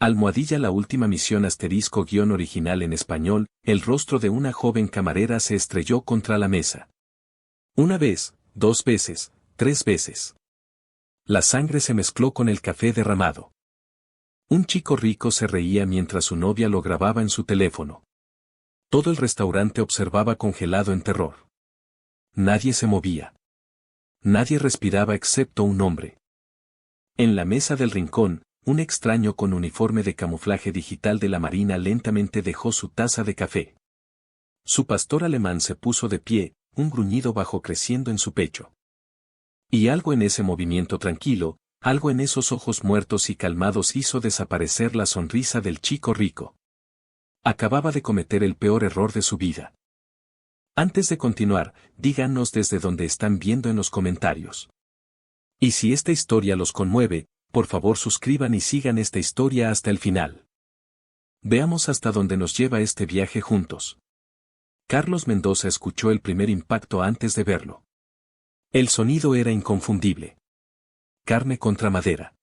Almohadilla La última misión *guión original en español, el rostro de una joven camarera se estrelló contra la mesa. Una vez, 2 veces, 3 veces. La sangre se mezcló con el café derramado. Un chico rico se reía mientras su novia lo grababa en su teléfono. Todo el restaurante observaba congelado en terror. Nadie se movía. Nadie respiraba excepto un hombre. En la mesa del rincón, un extraño con uniforme de camuflaje digital de la Marina lentamente dejó su taza de café. Su pastor alemán se puso de pie, un gruñido bajo creciendo en su pecho. Y algo en ese movimiento tranquilo, algo en esos ojos muertos y calmados hizo desaparecer la sonrisa del chico rico. Acababa de cometer el peor error de su vida. Antes de continuar, díganos desde dónde están viendo en los comentarios. Y si esta historia los conmueve, por favor suscriban y sigan esta historia hasta el final. Veamos hasta dónde nos lleva este viaje juntos. Carlos Mendoza escuchó el primer impacto antes de verlo. El sonido era inconfundible. Carne contra madera.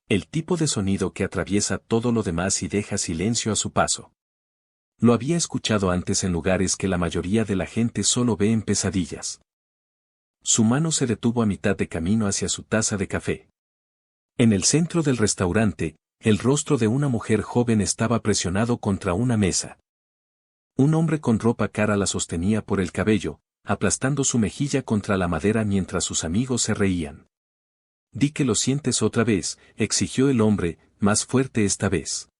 El tipo de sonido que atraviesa todo lo demás y deja silencio a su paso. Lo había escuchado antes en lugares que la mayoría de la gente solo ve en pesadillas. Su mano se detuvo a mitad de camino hacia su taza de café. En el centro del restaurante, el rostro de una mujer joven estaba presionado contra una mesa. Un hombre con ropa cara la sostenía por el cabello, aplastando su mejilla contra la madera mientras sus amigos se reían. «Di que lo sientes otra vez», exigió el hombre, más fuerte esta vez.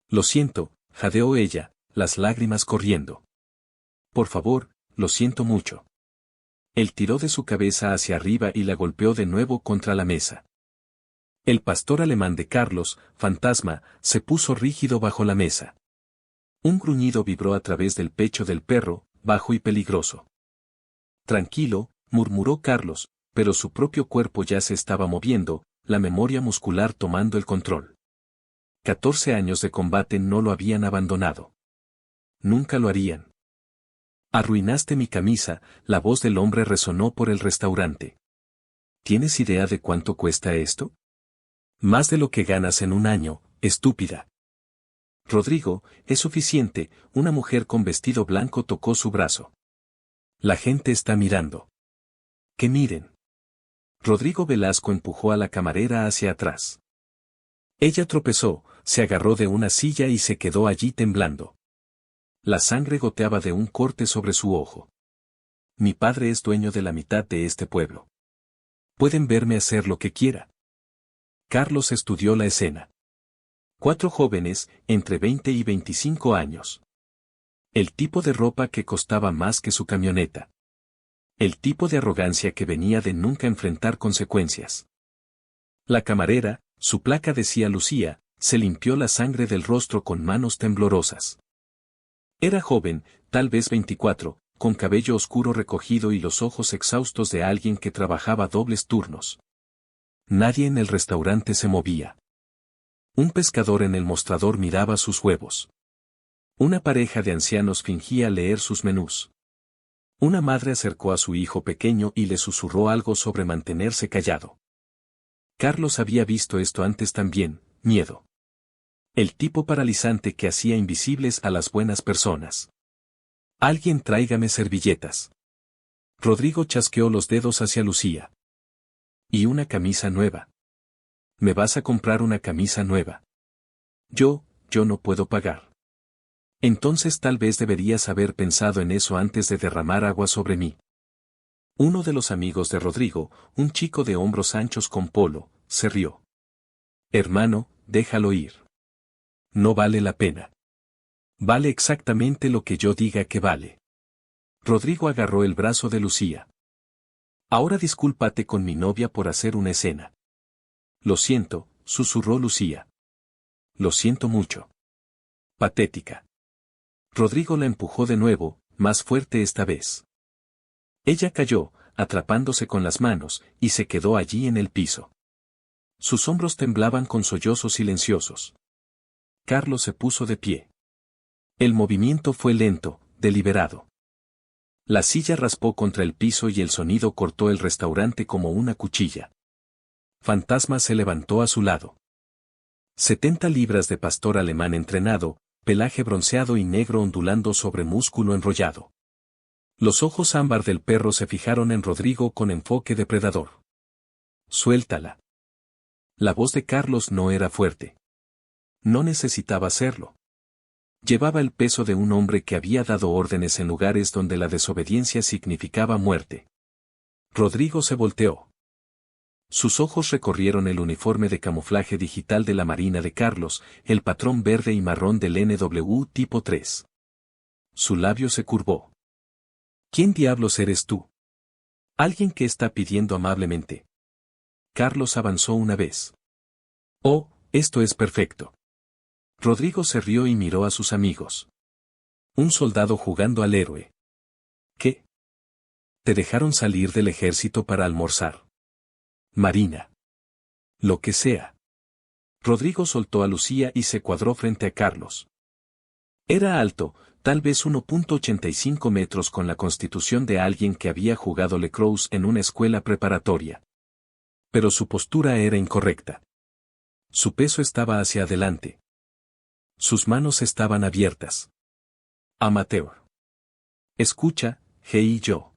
«Lo siento», jadeó ella, las lágrimas corriendo. «Por favor, lo siento mucho». Él tiró de su cabeza hacia arriba y la golpeó de nuevo contra la mesa. El pastor alemán de Carlos, fantasma, se puso rígido bajo la mesa. Un gruñido vibró a través del pecho del perro, bajo y peligroso. «Tranquilo», murmuró Carlos, pero su propio cuerpo ya se estaba moviendo, la memoria muscular tomando el control. 14 años de combate no lo habían abandonado. Nunca lo harían. «Arruinaste mi camisa», la voz del hombre resonó por el restaurante. «¿Tienes idea de cuánto cuesta esto?» «Más de lo que ganas en un año, estúpida». «Rodrigo, es suficiente», una mujer con vestido blanco tocó su brazo. «La gente está mirando». «¿Qué miren?» Rodrigo Velasco empujó a la camarera hacia atrás. Ella tropezó, se agarró de una silla y se quedó allí temblando. La sangre goteaba de un corte sobre su ojo. «Mi padre es dueño de la mitad de este pueblo. Pueden verme hacer lo que quiera». Carlos estudió la escena. 4 jóvenes, entre 20 y 25 años. El tipo de ropa que costaba más que su camioneta. El tipo de arrogancia que venía de nunca enfrentar consecuencias. La camarera, su placa decía Lucía, se limpió la sangre del rostro con manos temblorosas. Era joven, tal vez 24, con cabello oscuro recogido y los ojos exhaustos de alguien que trabajaba dobles turnos. Nadie en el restaurante se movía. Un pescador en el mostrador miraba sus huevos. Una pareja de ancianos fingía leer sus menús. Una madre acercó a su hijo pequeño y le susurró algo sobre mantenerse callado. Carlos había visto esto antes también, miedo. El tipo paralizante que hacía invisibles a las buenas personas. «Alguien tráigame servilletas». Rodrigo chasqueó los dedos hacia Lucía. «Y una camisa nueva». «¿Me vas a comprar una camisa nueva?» Yo no puedo pagar». «Entonces tal vez deberías haber pensado en eso antes de derramar agua sobre mí». Uno de los amigos de Rodrigo, un chico de hombros anchos con polo, se rió. «Hermano, déjalo ir. No vale la pena. Vale exactamente lo que yo diga que vale». Rodrigo agarró el brazo de Lucía. «Ahora discúlpate con mi novia por hacer una escena». «Lo siento», susurró Lucía. «Lo siento mucho». «Patética». Rodrigo la empujó de nuevo, más fuerte esta vez. Ella cayó, atrapándose con las manos, y se quedó allí en el piso. Sus hombros temblaban con sollozos silenciosos. Carlos se puso de pie. El movimiento fue lento, deliberado. La silla raspó contra el piso y el sonido cortó el restaurante como una cuchilla. Fantasma se levantó a su lado. 70 libras de pastor alemán entrenado, pelaje bronceado y negro ondulando sobre músculo enrollado. Los ojos ámbar del perro se fijaron en Rodrigo con enfoque depredador. Suéltala. La voz de Carlos no era fuerte. No necesitaba serlo. Llevaba el peso de un hombre que había dado órdenes en lugares donde la desobediencia significaba muerte. Rodrigo se volteó. Sus ojos recorrieron el uniforme de camuflaje digital de la Marina de Carlos, el patrón verde y marrón del NW tipo 3. Su labio se curvó. ¿Quién diablos eres tú? Alguien que está pidiendo amablemente. Carlos avanzó una vez. Oh, esto es perfecto. Rodrigo se rió y miró a sus amigos. Un soldado jugando al héroe. ¿Qué? ¿Te dejaron salir del ejército para almorzar? Marina. Lo que sea. Rodrigo soltó a Lucía y se cuadró frente a Carlos. Era alto, tal vez 1.85 metros con la constitución de alguien que había jugado lacrosse en una escuela preparatoria. Pero su postura era incorrecta. Su peso estaba hacia adelante. Sus manos estaban abiertas. Amateur. Escucha, G y yo.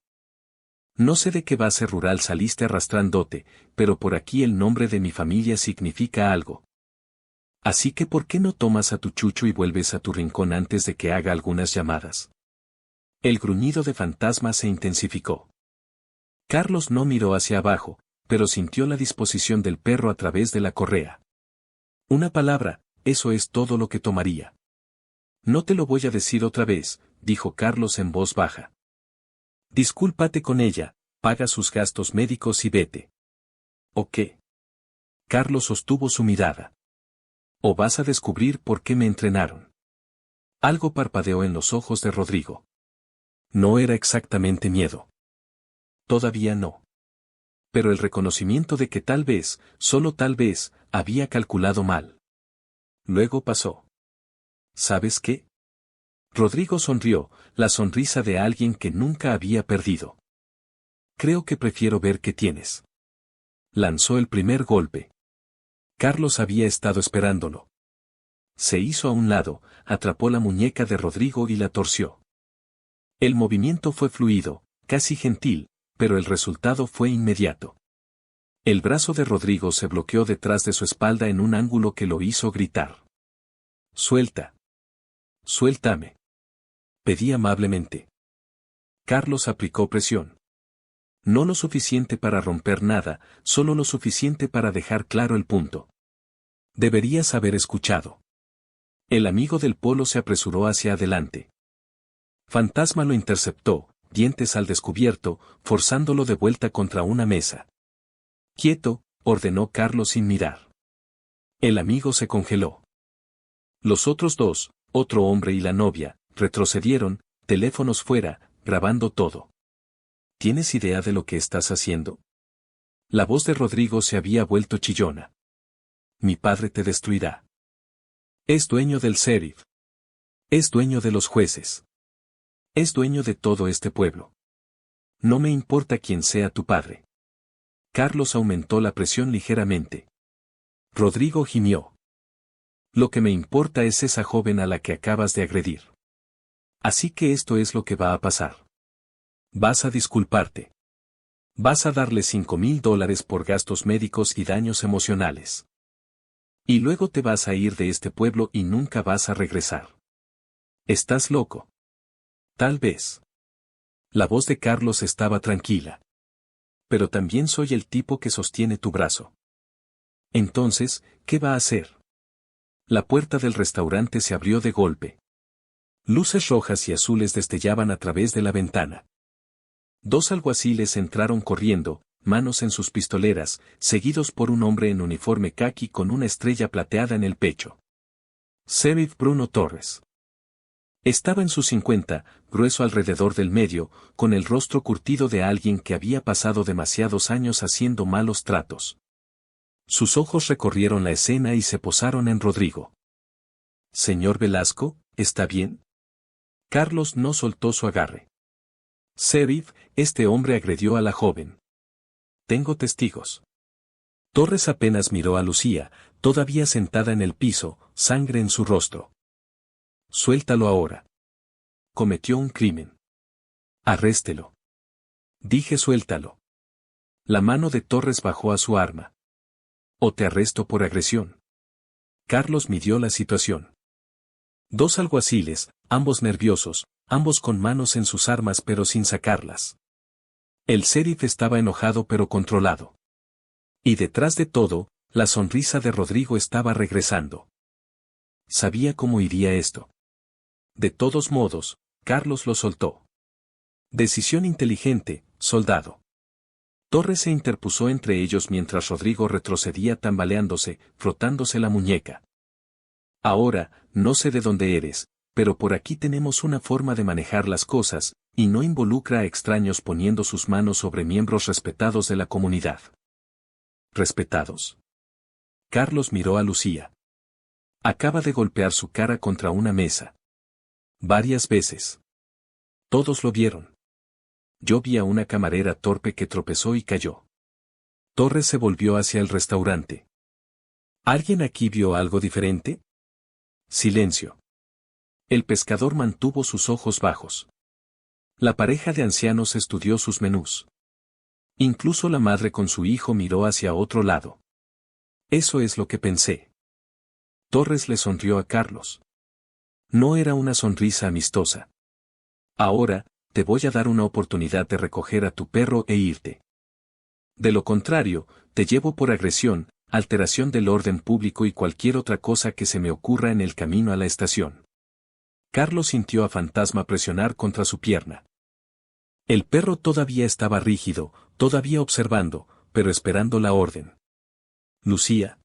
No sé de qué base rural saliste arrastrándote, pero por aquí el nombre de mi familia significa algo. Así que ¿por qué no tomas a tu chucho y vuelves a tu rincón antes de que haga algunas llamadas? El gruñido de Fantasma se intensificó. Carlos no miró hacia abajo, pero sintió la disposición del perro a través de la correa. Una palabra, eso es todo lo que tomaría. No te lo voy a decir otra vez, dijo Carlos en voz baja. Discúlpate con ella, paga sus gastos médicos y vete. ¿O qué? Carlos sostuvo su mirada. ¿O vas a descubrir por qué me entrenaron? Algo parpadeó en los ojos de Rodrigo. No era exactamente miedo. Todavía no. Pero el reconocimiento de que tal vez, solo tal vez, había calculado mal. Luego pasó. ¿Sabes qué? Rodrigo sonrió, la sonrisa de alguien que nunca había perdido. Creo que prefiero ver qué tienes. Lanzó el primer golpe. Carlos había estado esperándolo. Se hizo a un lado, atrapó la muñeca de Rodrigo y la torció. El movimiento fue fluido, casi gentil, pero el resultado fue inmediato. El brazo de Rodrigo se bloqueó detrás de su espalda en un ángulo que lo hizo gritar. Suelta. Suéltame. Pedí amablemente. Carlos aplicó presión. No lo suficiente para romper nada, solo lo suficiente para dejar claro el punto. Deberías haber escuchado. El amigo del polo se apresuró hacia adelante. Fantasma lo interceptó, dientes al descubierto, forzándolo de vuelta contra una mesa. Quieto, ordenó Carlos sin mirar. El amigo se congeló. Los otros dos, otro hombre y la novia, retrocedieron, teléfonos fuera, grabando todo. ¿Tienes idea de lo que estás haciendo? La voz de Rodrigo se había vuelto chillona. Mi padre te destruirá. Es dueño del sheriff. Es dueño de los jueces. Es dueño de todo este pueblo. No me importa quién sea tu padre. Carlos aumentó la presión ligeramente. Rodrigo gimió. Lo que me importa es esa joven a la que acabas de agredir. Así que esto es lo que va a pasar. Vas a disculparte. Vas a darle $5,000 por gastos médicos y daños emocionales. Y luego te vas a ir de este pueblo y nunca vas a regresar. ¿Estás loco? Tal vez. La voz de Carlos estaba tranquila. Pero también soy el tipo que sostiene tu brazo. Entonces, ¿qué va a hacer? La puerta del restaurante se abrió de golpe. Luces rojas y azules destellaban a través de la ventana. Dos alguaciles entraron corriendo, manos en sus pistoleras, seguidos por un hombre en uniforme caqui con una estrella plateada en el pecho. Sheriff Bruno Torres. Estaba en sus 50, grueso alrededor del medio, con el rostro curtido de alguien que había pasado demasiados años haciendo malos tratos. Sus ojos recorrieron la escena y se posaron en Rodrigo. Señor Velasco, ¿está bien? Carlos no soltó su agarre. Sheriff, este hombre agredió a la joven. Tengo testigos. Torres apenas miró a Lucía, Todavía sentada en el piso, sangre en su rostro. Suéltalo ahora. Cometió un crimen. Arréstelo. Dije suéltalo. La mano de Torres bajó a su arma. O te arresto por agresión. Carlos midió la situación. Dos alguaciles, ambos nerviosos, ambos con manos en sus armas pero sin sacarlas. El sheriff estaba enojado pero controlado. Y detrás de todo, la sonrisa de Rodrigo estaba regresando. Sabía cómo iría esto. De todos modos, Carlos lo soltó. Decisión inteligente, soldado. Torres se interpuso entre ellos mientras Rodrigo retrocedía tambaleándose, frotándose la muñeca. Ahora, no sé de dónde eres, pero por aquí tenemos una forma de manejar las cosas, y no involucra a extraños poniendo sus manos sobre miembros respetados de la comunidad. ¿Respetados? Carlos miró a Lucía. Acaba de golpear su cara contra una mesa. Varias veces. Todos lo vieron. Yo vi a una camarera torpe que tropezó y cayó. Torres se volvió hacia el restaurante. ¿Alguien aquí vio algo diferente? Silencio. El pescador mantuvo sus ojos bajos. La pareja de ancianos estudió sus menús. Incluso la madre con su hijo miró hacia otro lado. Eso es lo que pensé. Torres le sonrió a Carlos. No era una sonrisa amistosa. Ahora, te voy a dar una oportunidad de recoger a tu perro e irte. De lo contrario, te llevo por agresión, alteración del orden público y cualquier otra cosa que se me ocurra en el camino a la estación. Carlos sintió a Fantasma presionar contra su pierna. El perro todavía estaba rígido, todavía observando, pero esperando la orden. Lucía.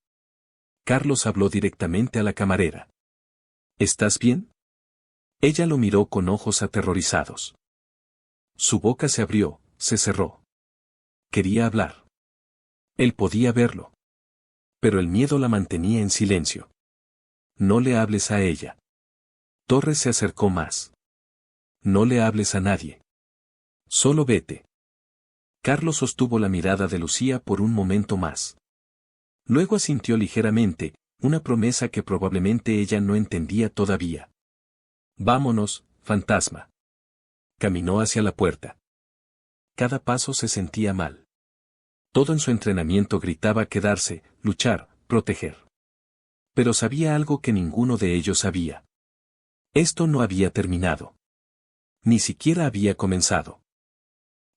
Carlos habló directamente a la camarera. ¿Estás bien? Ella lo miró con ojos aterrorizados. Su boca se abrió, se cerró. Quería hablar. Él podía verlo. Pero el miedo la mantenía en silencio. No le hables a ella. Torres se acercó más. No le hables a nadie. Solo vete. Carlos sostuvo la mirada de Lucía por un momento más. Luego asintió ligeramente, una promesa que probablemente ella no entendía todavía. Vámonos, Fantasma. Caminó hacia la puerta. Cada paso se sentía mal. Todo en su entrenamiento gritaba quedarse, luchar, proteger. Pero sabía algo que ninguno de ellos sabía. Esto no había terminado. Ni siquiera había comenzado.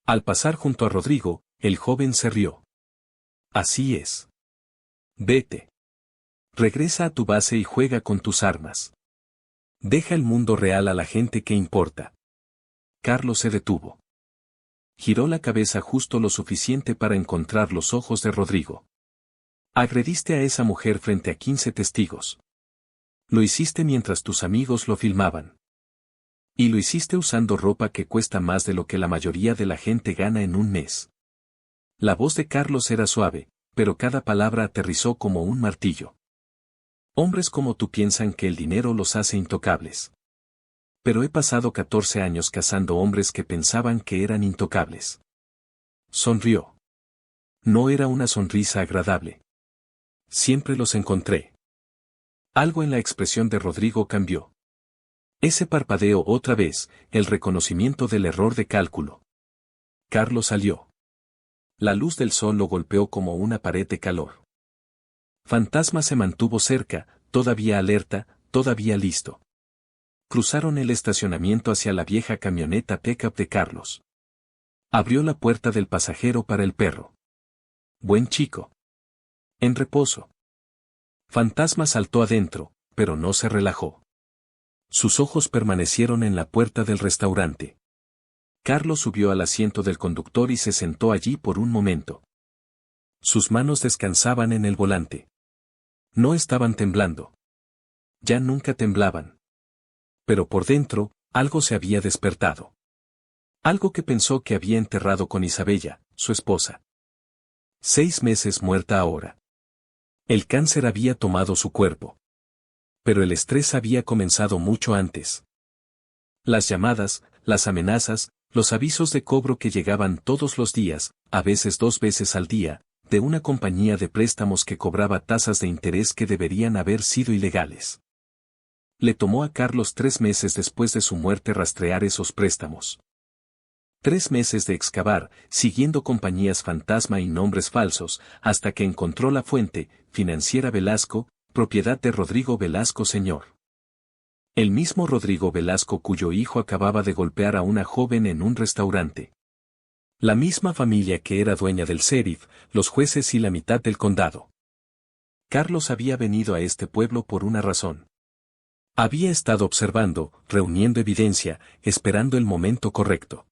Al pasar junto a Rodrigo, el joven se rió. Así es. Vete. Regresa a tu base y juega con tus armas. Deja el mundo real a la gente que importa. Carlos se detuvo. Giró la cabeza justo lo suficiente para encontrar los ojos de Rodrigo. Agrediste a esa mujer frente a 15 testigos. Lo hiciste mientras tus amigos lo filmaban. Y lo hiciste usando ropa que cuesta más de lo que la mayoría de la gente gana en un mes. La voz de Carlos era suave, pero cada palabra aterrizó como un martillo. Hombres como tú piensan que el dinero los hace intocables. Pero he pasado 14 años cazando hombres que pensaban que eran intocables. Sonrió. No era una sonrisa agradable. Siempre los encontré. Algo en la expresión de Rodrigo cambió. Ese parpadeo otra vez, el reconocimiento del error de cálculo. Carlos salió. La luz del sol lo golpeó como una pared de calor. Fantasma se mantuvo cerca, todavía alerta, todavía listo. Cruzaron el estacionamiento hacia la vieja camioneta pickup de Carlos. Abrió la puerta del pasajero para el perro. Buen chico. En reposo. Fantasma saltó adentro, pero no se relajó. Sus ojos permanecieron en la puerta del restaurante. Carlos subió al asiento del conductor y se sentó allí por un momento. Sus manos descansaban en el volante. No estaban temblando. Ya nunca temblaban. Pero por dentro, algo se había despertado. Algo que pensó que había enterrado con Isabella, su esposa. 6 meses muerta ahora. El cáncer había tomado su cuerpo. Pero el estrés había comenzado mucho antes. Las llamadas, las amenazas, los avisos de cobro que llegaban todos los días, a veces 2 veces al día, de una compañía de préstamos que cobraba tasas de interés que deberían haber sido ilegales. Le tomó a Carlos 3 meses después de su muerte rastrear esos préstamos. 3 meses de excavar, siguiendo compañías fantasma y nombres falsos, hasta que encontró la fuente, Financiera Velasco, propiedad de Rodrigo Velasco Sr. El mismo Rodrigo Velasco cuyo hijo acababa de golpear a una joven en un restaurante. La misma familia que era dueña del sheriff, los jueces y la mitad del condado. Carlos había venido a este pueblo por una razón. Había estado observando, reuniendo evidencia, esperando el momento correcto.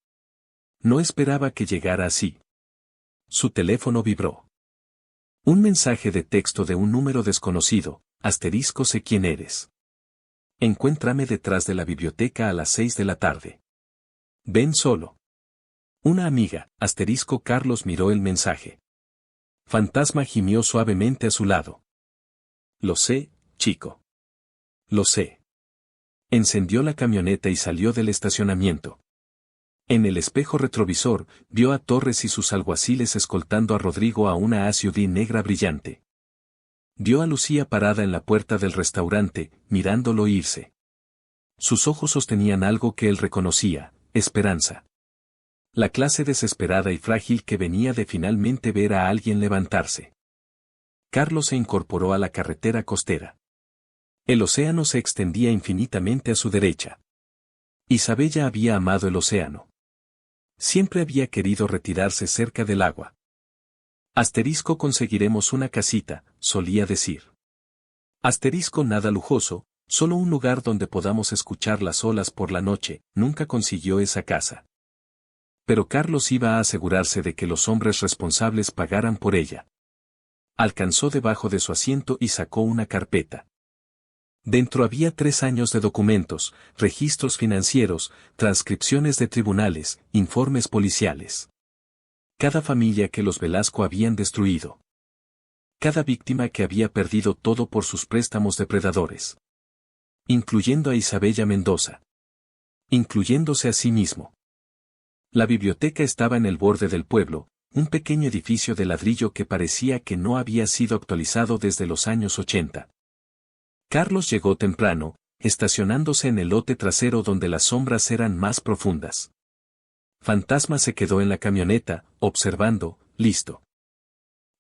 No esperaba que llegara así. Su teléfono vibró. Un mensaje de texto de un número desconocido, asterisco sé quién eres. Encuéntrame detrás de la biblioteca a las 6 de la tarde. Ven solo. Una amiga, asterisco Carlos miró el mensaje. Fantasma gimió suavemente a su lado. Lo sé, chico. Lo sé. Encendió la camioneta y salió del estacionamiento. En el espejo retrovisor, vio a Torres y sus alguaciles escoltando a Rodrigo a una SUV negra brillante. Vio a Lucía parada en la puerta del restaurante, mirándolo irse. Sus ojos sostenían algo que él reconocía, esperanza. La clase desesperada y frágil que venía de finalmente ver a alguien levantarse. Carlos se incorporó a la carretera costera. El océano se extendía infinitamente a su derecha. Isabella había amado el océano. Siempre había querido retirarse cerca del agua. Asterisco conseguiremos una casita, solía decir. Asterisco nada lujoso, solo un lugar donde podamos escuchar las olas por la noche, nunca consiguió esa casa. Pero Carlos iba a asegurarse de que los hombres responsables pagaran por ella. Alcanzó debajo de su asiento y sacó una carpeta. Dentro había 3 años de documentos, registros financieros, transcripciones de tribunales, informes policiales. Cada familia que los Velasco habían destruido. Cada víctima que había perdido todo por sus préstamos depredadores. Incluyendo a Isabella Mendoza. Incluyéndose a sí mismo. La biblioteca estaba en el borde del pueblo, un pequeño edificio de ladrillo que parecía que no había sido actualizado desde los años 80. Carlos llegó temprano, estacionándose en el lote trasero donde las sombras eran más profundas. Fantasma se quedó en la camioneta, observando, listo.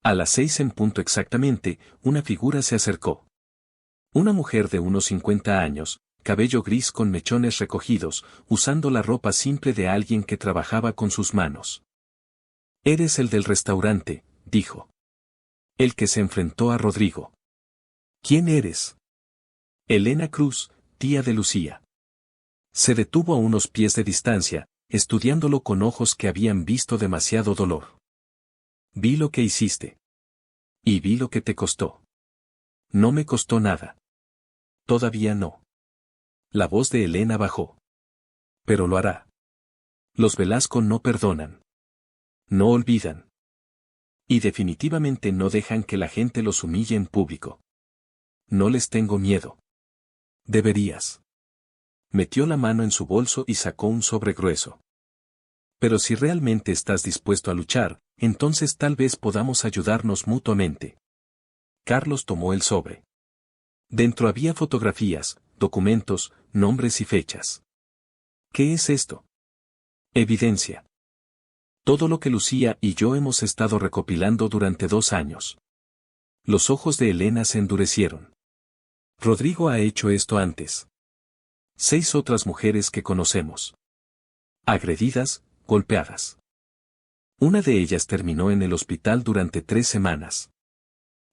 A las 6 en punto exactamente, una figura se acercó. Una mujer de unos 50 años, cabello gris con mechones recogidos, usando la ropa simple de alguien que trabajaba con sus manos. Eres el del restaurante, dijo. El que se enfrentó a Rodrigo. ¿Quién eres? Elena Cruz, tía de Lucía. Se detuvo a unos pies de distancia, estudiándolo con ojos que habían visto demasiado dolor. Vi lo que hiciste. Y vi lo que te costó. No me costó nada. Todavía no. La voz de Elena bajó. Pero lo hará. Los Velasco no perdonan. No olvidan. Y definitivamente no dejan que la gente los humille en público. No les tengo miedo. Deberías. Metió la mano en su bolso y sacó un sobre grueso. Pero si realmente estás dispuesto a luchar, entonces tal vez podamos ayudarnos mutuamente. Carlos tomó el sobre. Dentro había fotografías, documentos, nombres y fechas. ¿Qué es esto? Evidencia. Todo lo que Lucía y yo hemos estado recopilando durante 2 años. Los ojos de Elena se endurecieron. Rodrigo ha hecho esto antes. 6 otras mujeres que conocemos. Agredidas, golpeadas. Una de ellas terminó en el hospital durante 3 semanas.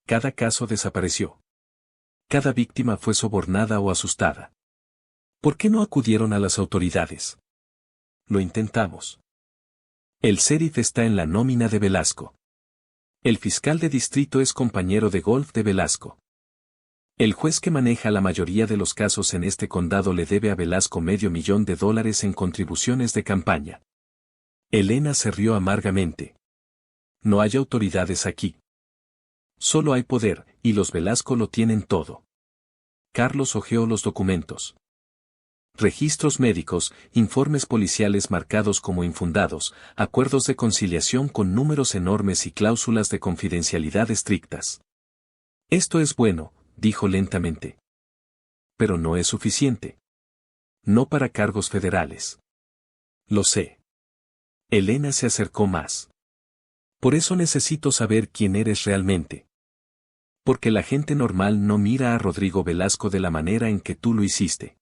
Cada caso desapareció. Cada víctima fue sobornada o asustada. ¿Por qué no acudieron a las autoridades? Lo intentamos. El sheriff está en la nómina de Velasco. El fiscal de distrito es compañero de golf de Velasco. El juez que maneja la mayoría de los casos en este condado le debe a Velasco $500,000 en contribuciones de campaña. Elena se rió amargamente. No hay autoridades aquí. Solo hay poder, y los Velasco lo tienen todo. Carlos hojeó los documentos. registros médicos, informes policiales marcados como infundados, acuerdos de conciliación con números enormes y cláusulas de confidencialidad estrictas. Esto es bueno, dijo lentamente. Pero no es suficiente. No para cargos federales. Lo sé. Elena se acercó más. Por eso necesito saber quién eres realmente. Porque la gente normal no mira a Rodrigo Velasco de la manera en que tú lo hiciste.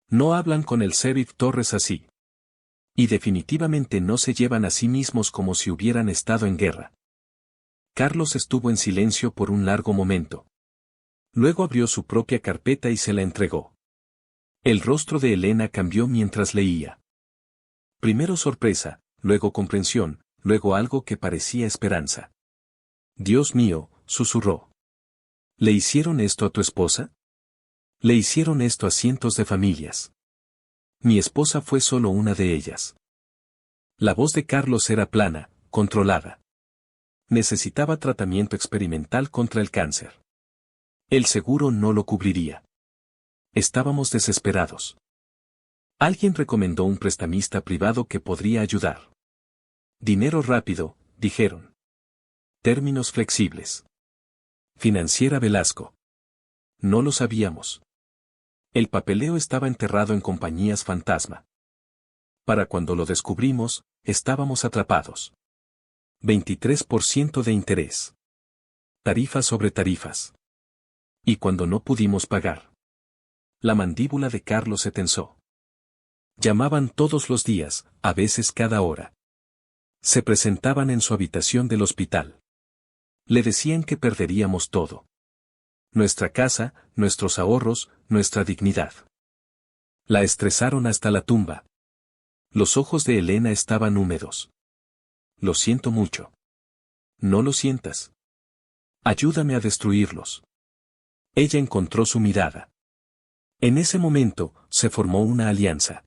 No hablan con el sheriff Torres así. Y definitivamente no se llevan a sí mismos como si hubieran estado en guerra. Carlos estuvo en silencio por un largo momento. Luego abrió su propia carpeta y se la entregó. El rostro de Elena cambió mientras leía. Primero sorpresa, luego comprensión, luego algo que parecía esperanza. Dios mío, susurró. ¿Le hicieron esto a tu esposa? Le hicieron esto a cientos de familias. Mi esposa fue solo una de ellas. La voz de Carlos era plana, controlada. Necesitaba tratamiento experimental contra el cáncer. El seguro no lo cubriría. Estábamos desesperados. Alguien recomendó un prestamista privado que podría ayudar. Dinero rápido, dijeron. Términos flexibles. Financiera Velasco. No lo sabíamos. El papeleo estaba enterrado en compañías fantasma. Para cuando lo descubrimos, estábamos atrapados. 23% de interés. Tarifas sobre tarifas. Y cuando no pudimos pagar. La mandíbula de Carlos se tensó. Llamaban todos los días, a veces cada hora. Se presentaban en su habitación del hospital. Le decían que perderíamos todo. Nuestra casa, nuestros ahorros, nuestra dignidad. La estresaron hasta la tumba. Los ojos de Elena estaban húmedos. Lo siento mucho. No lo sientas. Ayúdame a destruirlos. Ella encontró su mirada. En ese momento, se formó una alianza.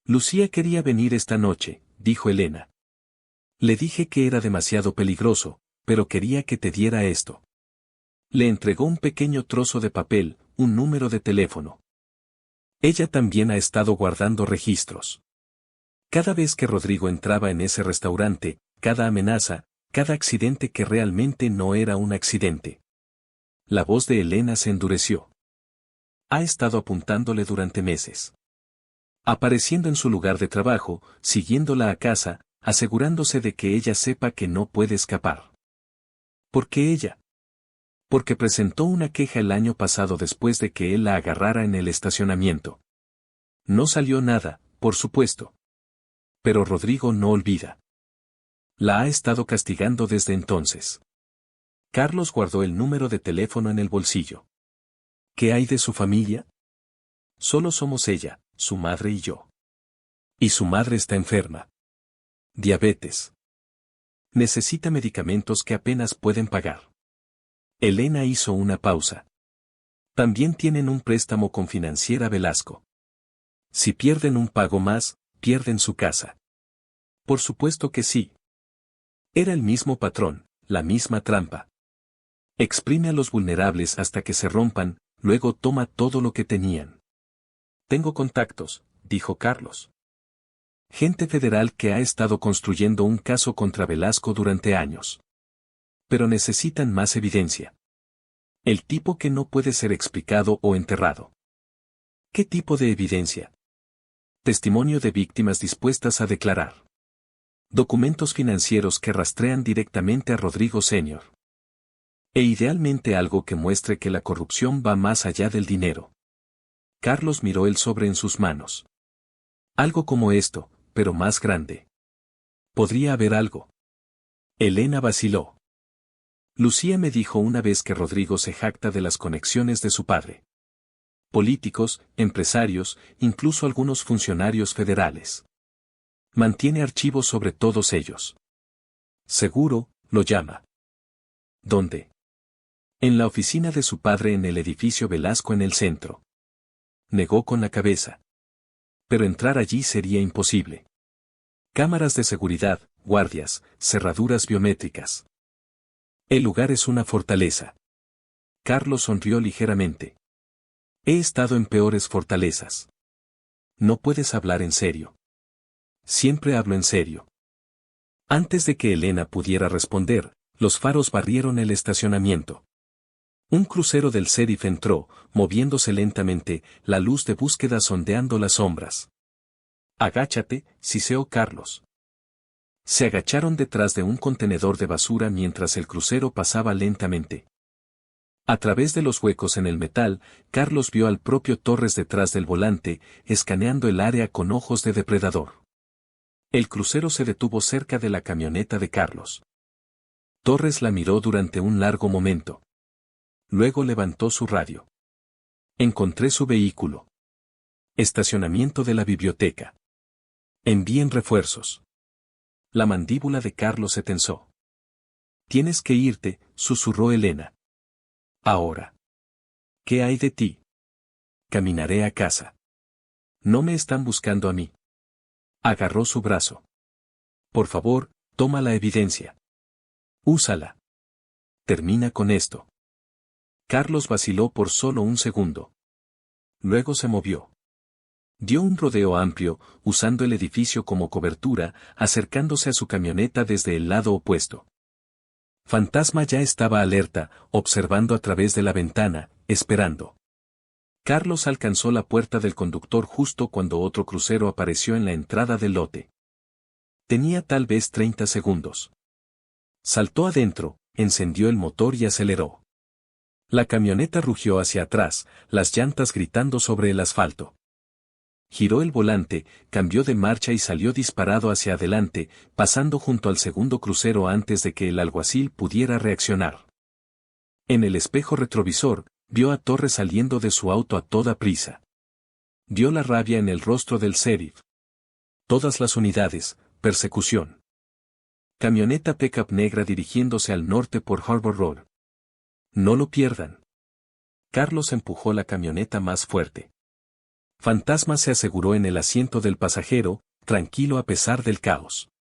Lucía quería venir esta noche, dijo Elena. Le dije que era demasiado peligroso, pero quería que te diera esto. Le entregó un pequeño trozo de papel, un número de teléfono. Ella también ha estado guardando registros. Cada vez que Rodrigo entraba en ese restaurante, cada amenaza, cada accidente que realmente no era un accidente. La voz de Elena se endureció. Ha estado apuntándole durante meses. Apareciendo en su lugar de trabajo, siguiéndola a casa, asegurándose de que ella sepa que no puede escapar. ¿Por qué ella? Porque presentó una queja el año pasado después de que él la agarrara en el estacionamiento. No salió nada, por supuesto. Pero Rodrigo no olvida. La ha estado castigando desde entonces. Carlos guardó el número de teléfono en el bolsillo. ¿Qué hay de su familia? Solo somos ella, su madre y yo. Y su madre está enferma. Diabetes. Necesita medicamentos que apenas pueden pagar. Elena hizo una pausa. También tienen un préstamo con Financiera Velasco. Si pierden un pago más, pierden su casa. Por supuesto que sí. Era el mismo patrón, la misma trampa. Exprime a los vulnerables hasta que se rompan, luego toma todo lo que tenían. Tengo contactos, dijo Carlos. Gente federal que ha estado construyendo un caso contra Velasco durante años. Pero necesitan más evidencia. El tipo que no puede ser explicado o enterrado. ¿Qué tipo de evidencia? Testimonio de víctimas dispuestas a declarar. Documentos financieros que rastrean directamente a Rodrigo Sr. E idealmente algo que muestre que la corrupción va más allá del dinero. Carlos miró el sobre en sus manos. Algo como esto, pero más grande. Podría haber algo. Elena vaciló. Lucía me dijo una vez que Rodrigo se jacta de las conexiones de su padre. Políticos, empresarios, incluso algunos funcionarios federales. Mantiene archivos sobre todos ellos. Seguro, lo llama. ¿Dónde? En la oficina de su padre en el edificio Velasco en el centro. Negó con la cabeza. Pero entrar allí sería imposible. Cámaras de seguridad, guardias, cerraduras biométricas. El lugar es una fortaleza. Carlos sonrió ligeramente. He estado en peores fortalezas. No puedes hablar en serio. Siempre hablo en serio. Antes de que Elena pudiera responder, los faros barrieron el estacionamiento. Un crucero del Sheriff entró, moviéndose lentamente, la luz de búsqueda sondeando las sombras. Agáchate, siseó Carlos. Se agacharon detrás de un contenedor de basura mientras el crucero pasaba lentamente. A través de los huecos en el metal, Carlos vio al propio Torres detrás del volante, escaneando el área con ojos de depredador. El crucero se detuvo cerca de la camioneta de Carlos. Torres la miró durante un largo momento. Luego levantó su radio. Encontré su vehículo. Estacionamiento de la biblioteca. Envíen refuerzos. La mandíbula de Carlos se tensó. Tienes que irte, susurró Elena. Ahora. ¿Qué hay de ti? Caminaré a casa. No me están buscando a mí. Agarró su brazo. Por favor, toma la evidencia. Úsala. Termina con esto. Carlos vaciló por solo un segundo. Luego se movió. Dio un rodeo amplio, usando el edificio como cobertura, acercándose a su camioneta desde el lado opuesto. Fantasma ya estaba alerta, observando a través de la ventana, esperando. Carlos alcanzó la puerta del conductor justo cuando otro crucero apareció en la entrada del lote. Tenía tal vez 30 segundos. Saltó adentro, encendió el motor y aceleró. La camioneta rugió hacia atrás, las llantas gritando sobre el asfalto. Giró el volante, cambió de marcha y salió disparado hacia adelante, pasando junto al segundo crucero antes de que el alguacil pudiera reaccionar. En el espejo retrovisor, vio a Torres saliendo de su auto a toda prisa. Vio la rabia en el rostro del sheriff. Todas las unidades, persecución. Camioneta pickup negra dirigiéndose al norte por Harbor Road. No lo pierdan. Carlos empujó la camioneta más fuerte. Fantasma se aseguró en el asiento del pasajero, tranquilo a pesar del caos.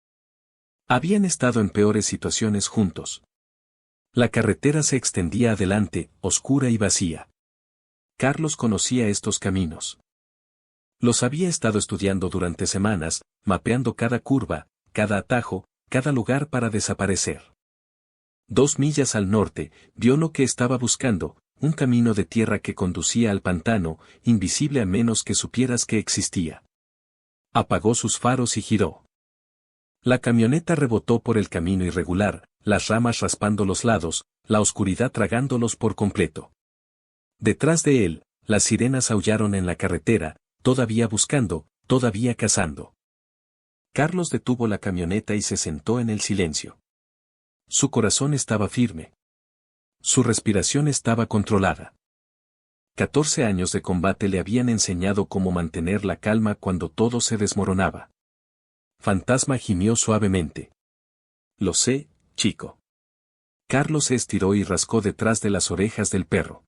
Habían estado en peores situaciones juntos. La carretera se extendía adelante, oscura y vacía. Carlos conocía estos caminos. Los había estado estudiando durante semanas, mapeando cada curva, cada atajo, cada lugar para desaparecer. 2 millas al norte, vio lo que estaba buscando, un camino de tierra que conducía al pantano, invisible a menos que supieras que existía. Apagó sus faros y giró. La camioneta rebotó por el camino irregular, las ramas raspando los lados, la oscuridad tragándolos por completo. Detrás de él, las sirenas aullaron en la carretera, todavía buscando, todavía cazando. Carlos detuvo la camioneta y se sentó en el silencio. Su corazón estaba firme. Su respiración estaba controlada. 14 años de combate le habían enseñado cómo mantener la calma cuando todo se desmoronaba. Fantasma gimió suavemente. Lo sé, chico. Carlos se estiró y rascó detrás de las orejas del perro.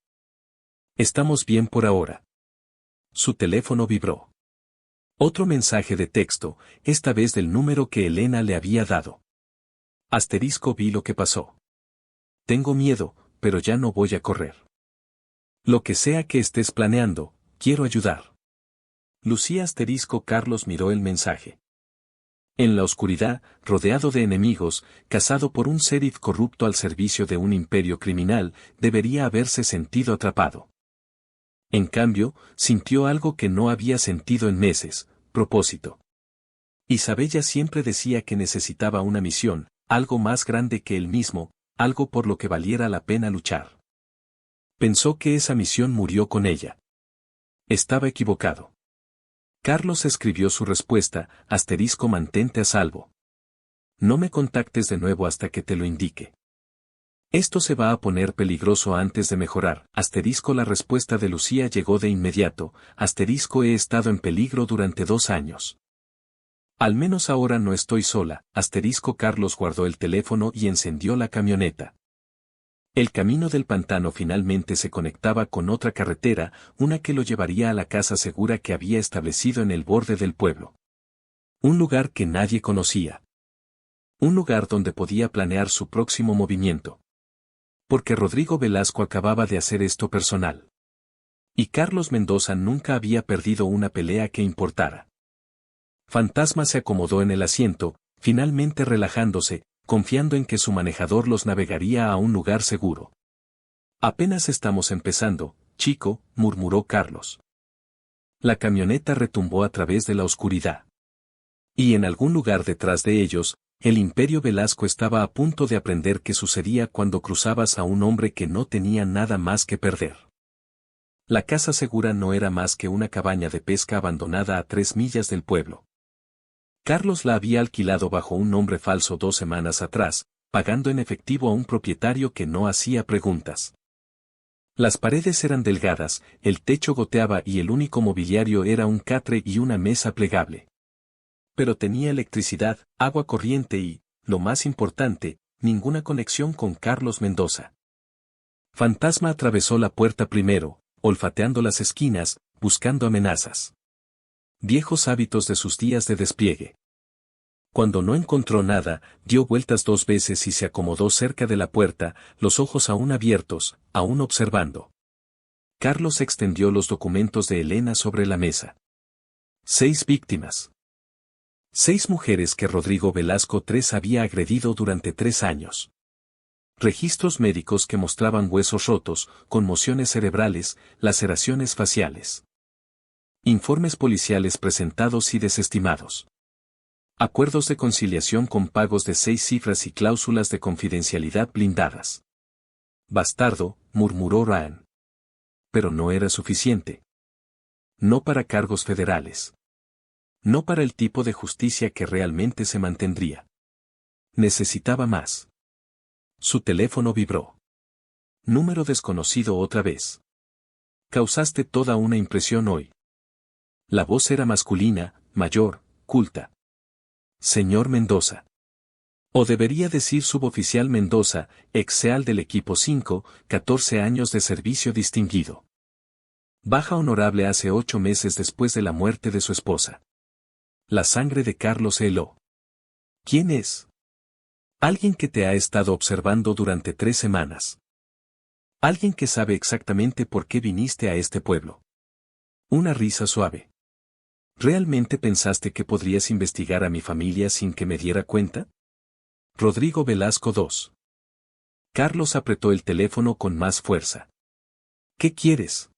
Estamos bien por ahora. Su teléfono vibró. Otro mensaje de texto, esta vez del número que Elena le había dado. Asterisco vi lo que pasó. Tengo miedo, pero ya no voy a correr. Lo que sea que estés planeando, quiero ayudar. Lucía asterisco Carlos miró el mensaje. En la oscuridad, rodeado de enemigos, cazado por un sheriff corrupto al servicio de un imperio criminal, debería haberse sentido atrapado. En cambio, sintió algo que no había sentido en meses, propósito. Isabella siempre decía que necesitaba una misión, algo más grande que él mismo, algo por lo que valiera la pena luchar. Pensó que esa misión murió con ella. Estaba equivocado. Carlos escribió su respuesta, asterisco mantente a salvo. No me contactes de nuevo hasta que te lo indique. Esto se va a poner peligroso antes de mejorar. Asterisco la respuesta de Lucía llegó de inmediato, asterisco he estado en peligro durante 2 años. Al menos ahora no estoy sola, asterisco Carlos guardó el teléfono y encendió la camioneta. El camino del pantano finalmente se conectaba con otra carretera, una que lo llevaría a la casa segura que había establecido en el borde del pueblo. Un lugar que nadie conocía. Un lugar donde podía planear su próximo movimiento. Porque Rodrigo Velasco acababa de hacer esto personal. Y Carlos Mendoza nunca había perdido una pelea que importara. Fantasma se acomodó en el asiento, finalmente relajándose, confiando en que su manejador los navegaría a un lugar seguro. Apenas estamos empezando, chico, murmuró Carlos. La camioneta retumbó a través de la oscuridad. Y en algún lugar detrás de ellos, el Imperio Velasco estaba a punto de aprender qué sucedía cuando cruzabas a un hombre que no tenía nada más que perder. La casa segura no era más que una cabaña de pesca abandonada a 3 millas del pueblo. Carlos la había alquilado bajo un nombre falso 2 semanas atrás, pagando en efectivo a un propietario que no hacía preguntas. Las paredes eran delgadas, el techo goteaba y el único mobiliario era un catre y una mesa plegable. Pero tenía electricidad, agua corriente y, lo más importante, ninguna conexión con Carlos Mendoza. Fantasma atravesó la puerta primero, olfateando las esquinas, buscando amenazas. Viejos hábitos de sus días de despliegue. Cuando no encontró nada, dio vueltas 2 veces y se acomodó cerca de la puerta, los ojos aún abiertos, aún observando. Carlos extendió los documentos de Elena sobre la mesa. 6 víctimas. 6 mujeres que Rodrigo Velasco III había agredido durante 3 años. Registros médicos que mostraban huesos rotos, conmociones cerebrales, laceraciones faciales. Informes policiales presentados y desestimados. Acuerdos de conciliación con pagos de 6 cifras y cláusulas de confidencialidad blindadas. Bastardo, murmuró Ryan. Pero no era suficiente. No para cargos federales. No para el tipo de justicia que realmente se mantendría. Necesitaba más. Su teléfono vibró. Número desconocido otra vez. Causaste toda una impresión hoy. La voz era masculina, mayor, culta. Señor Mendoza. O debería decir suboficial Mendoza, ex-seal del equipo 5, 14 años de servicio distinguido. Baja honorable hace 8 meses después de la muerte de su esposa. La sangre de Carlos se heló. ¿Quién es? Alguien que te ha estado observando durante 3 semanas. Alguien que sabe exactamente por qué viniste a este pueblo. Una risa suave. ¿Realmente pensaste que podrías investigar a mi familia sin que me diera cuenta? Rodrigo Velasco II. Carlos apretó el teléfono con más fuerza. ¿Qué quieres?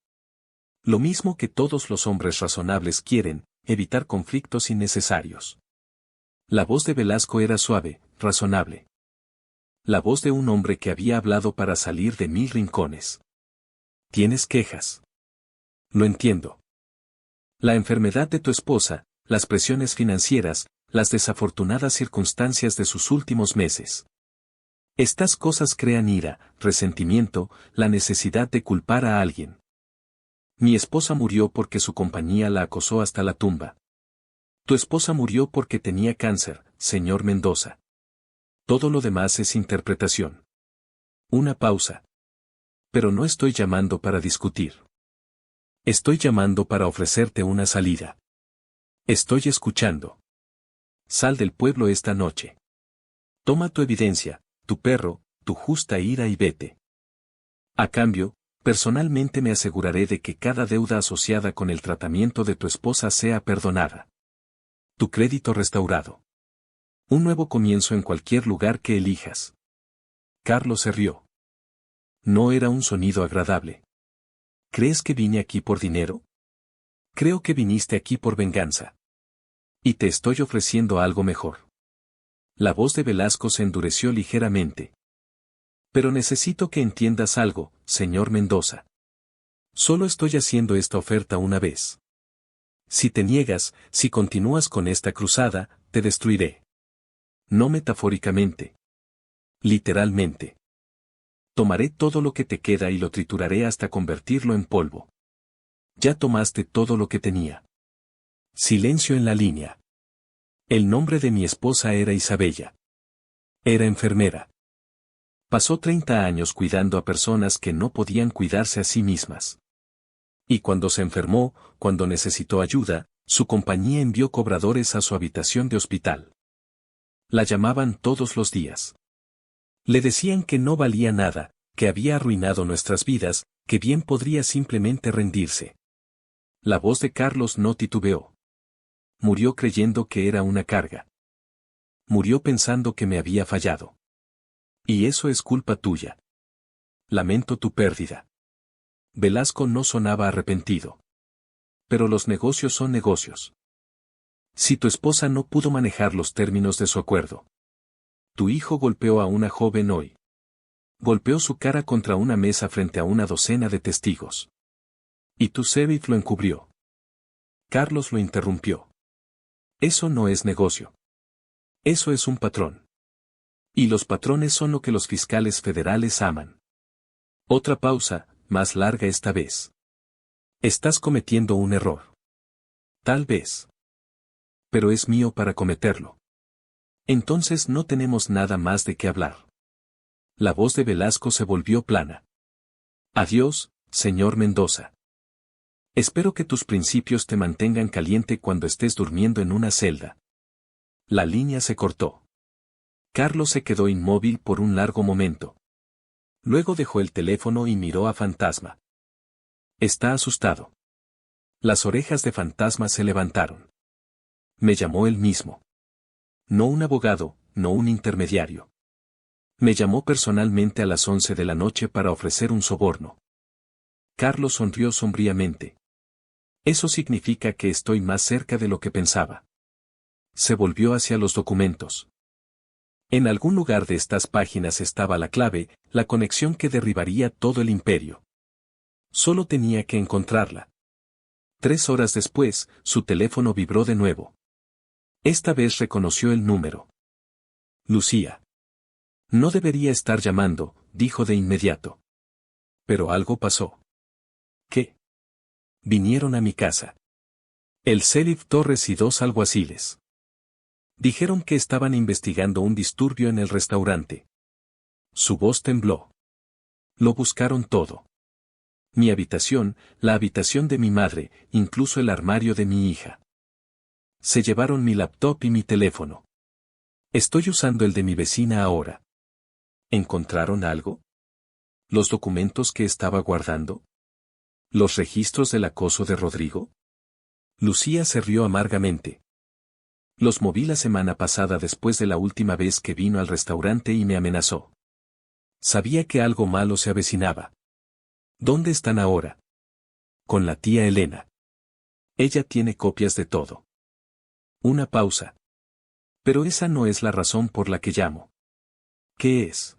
Lo mismo que todos los hombres razonables quieren, evitar conflictos innecesarios. La voz de Velasco era suave, razonable. La voz de un hombre que había hablado para salir de 1000 rincones. ¿Tienes quejas? Lo entiendo. La enfermedad de tu esposa, las presiones financieras, las desafortunadas circunstancias de sus últimos meses. Estas cosas crean ira, resentimiento, la necesidad de culpar a alguien. Mi esposa murió porque su compañía la acosó hasta la tumba. Tu esposa murió porque tenía cáncer, señor Mendoza. Todo lo demás es interpretación. Una pausa. Pero no estoy llamando para discutir. Estoy llamando para ofrecerte una salida. Estoy escuchando. Sal del pueblo esta noche. Toma tu evidencia, tu perro, tu justa ira y vete. A cambio, personalmente me aseguraré de que cada deuda asociada con el tratamiento de tu esposa sea perdonada. Tu crédito restaurado. Un nuevo comienzo en cualquier lugar que elijas. Carlos se rió. No era un sonido agradable. ¿Crees que vine aquí por dinero? Creo que viniste aquí por venganza. Y te estoy ofreciendo algo mejor. La voz de Velasco se endureció ligeramente. Pero necesito que entiendas algo, señor Mendoza. Solo estoy haciendo esta oferta una vez. Si te niegas, si continúas con esta cruzada, te destruiré. No metafóricamente. Literalmente. Tomaré todo lo que te queda y lo trituraré hasta convertirlo en polvo. Ya tomaste todo lo que tenía. Silencio en la línea. El nombre de mi esposa era Isabella. Era enfermera. Pasó 30 años cuidando a personas que no podían cuidarse a sí mismas. Y cuando se enfermó, cuando necesitó ayuda, su compañía envió cobradores a su habitación de hospital. La llamaban todos los días. Le decían que no valía nada, que había arruinado nuestras vidas, que bien podría simplemente rendirse. La voz de Carlos no titubeó. Murió creyendo que era una carga. Murió pensando que me había fallado. Y eso es culpa tuya. Lamento tu pérdida. Velasco no sonaba arrepentido. Pero los negocios son negocios. Si tu esposa no pudo manejar los términos de su acuerdo. Tu hijo golpeó a una joven hoy. Golpeó su cara contra una mesa frente a una docena de testigos. Y tu sheriff lo encubrió. Carlos lo interrumpió. Eso no es negocio. Eso es un patrón. Y los patrones son lo que los fiscales federales aman. Otra pausa, más larga esta vez. Estás cometiendo un error. Tal vez. Pero es mío para cometerlo. Entonces no tenemos nada más de qué hablar. La voz de Velasco se volvió plana. Adiós, señor Mendoza. Espero que tus principios te mantengan caliente cuando estés durmiendo en una celda. La línea se cortó. Carlos se quedó inmóvil por un largo momento. Luego dejó el teléfono y miró a Fantasma. Está asustado. Las orejas de Fantasma se levantaron. Me llamó él mismo. No un abogado, no un intermediario. Me llamó personalmente a las 11 de la noche para ofrecer un soborno. Carlos sonrió sombríamente. Eso significa que estoy más cerca de lo que pensaba. Se volvió hacia los documentos. En algún lugar de estas páginas estaba la clave, la conexión que derribaría todo el imperio. Solo tenía que encontrarla. 3 horas después, su teléfono vibró de nuevo. Esta vez reconoció el número. Lucía. No debería estar llamando, dijo de inmediato. Pero algo pasó. ¿Qué? Vinieron a mi casa. El sheriff Torres y 2 alguaciles. Dijeron que estaban investigando un disturbio en el restaurante. Su voz tembló. Lo buscaron todo. Mi habitación, la habitación de mi madre, incluso el armario de mi hija. Se llevaron mi laptop y mi teléfono. Estoy usando el de mi vecina ahora. ¿Encontraron algo? ¿Los documentos que estaba guardando? ¿Los registros del acoso de Rodrigo? Lucía se rió amargamente. Los moví la semana pasada después de la última vez que vino al restaurante y me amenazó. Sabía que algo malo se avecinaba. ¿Dónde están ahora? Con la tía Elena. Ella tiene copias de todo. Una pausa. Pero esa no es la razón por la que llamo. ¿Qué es?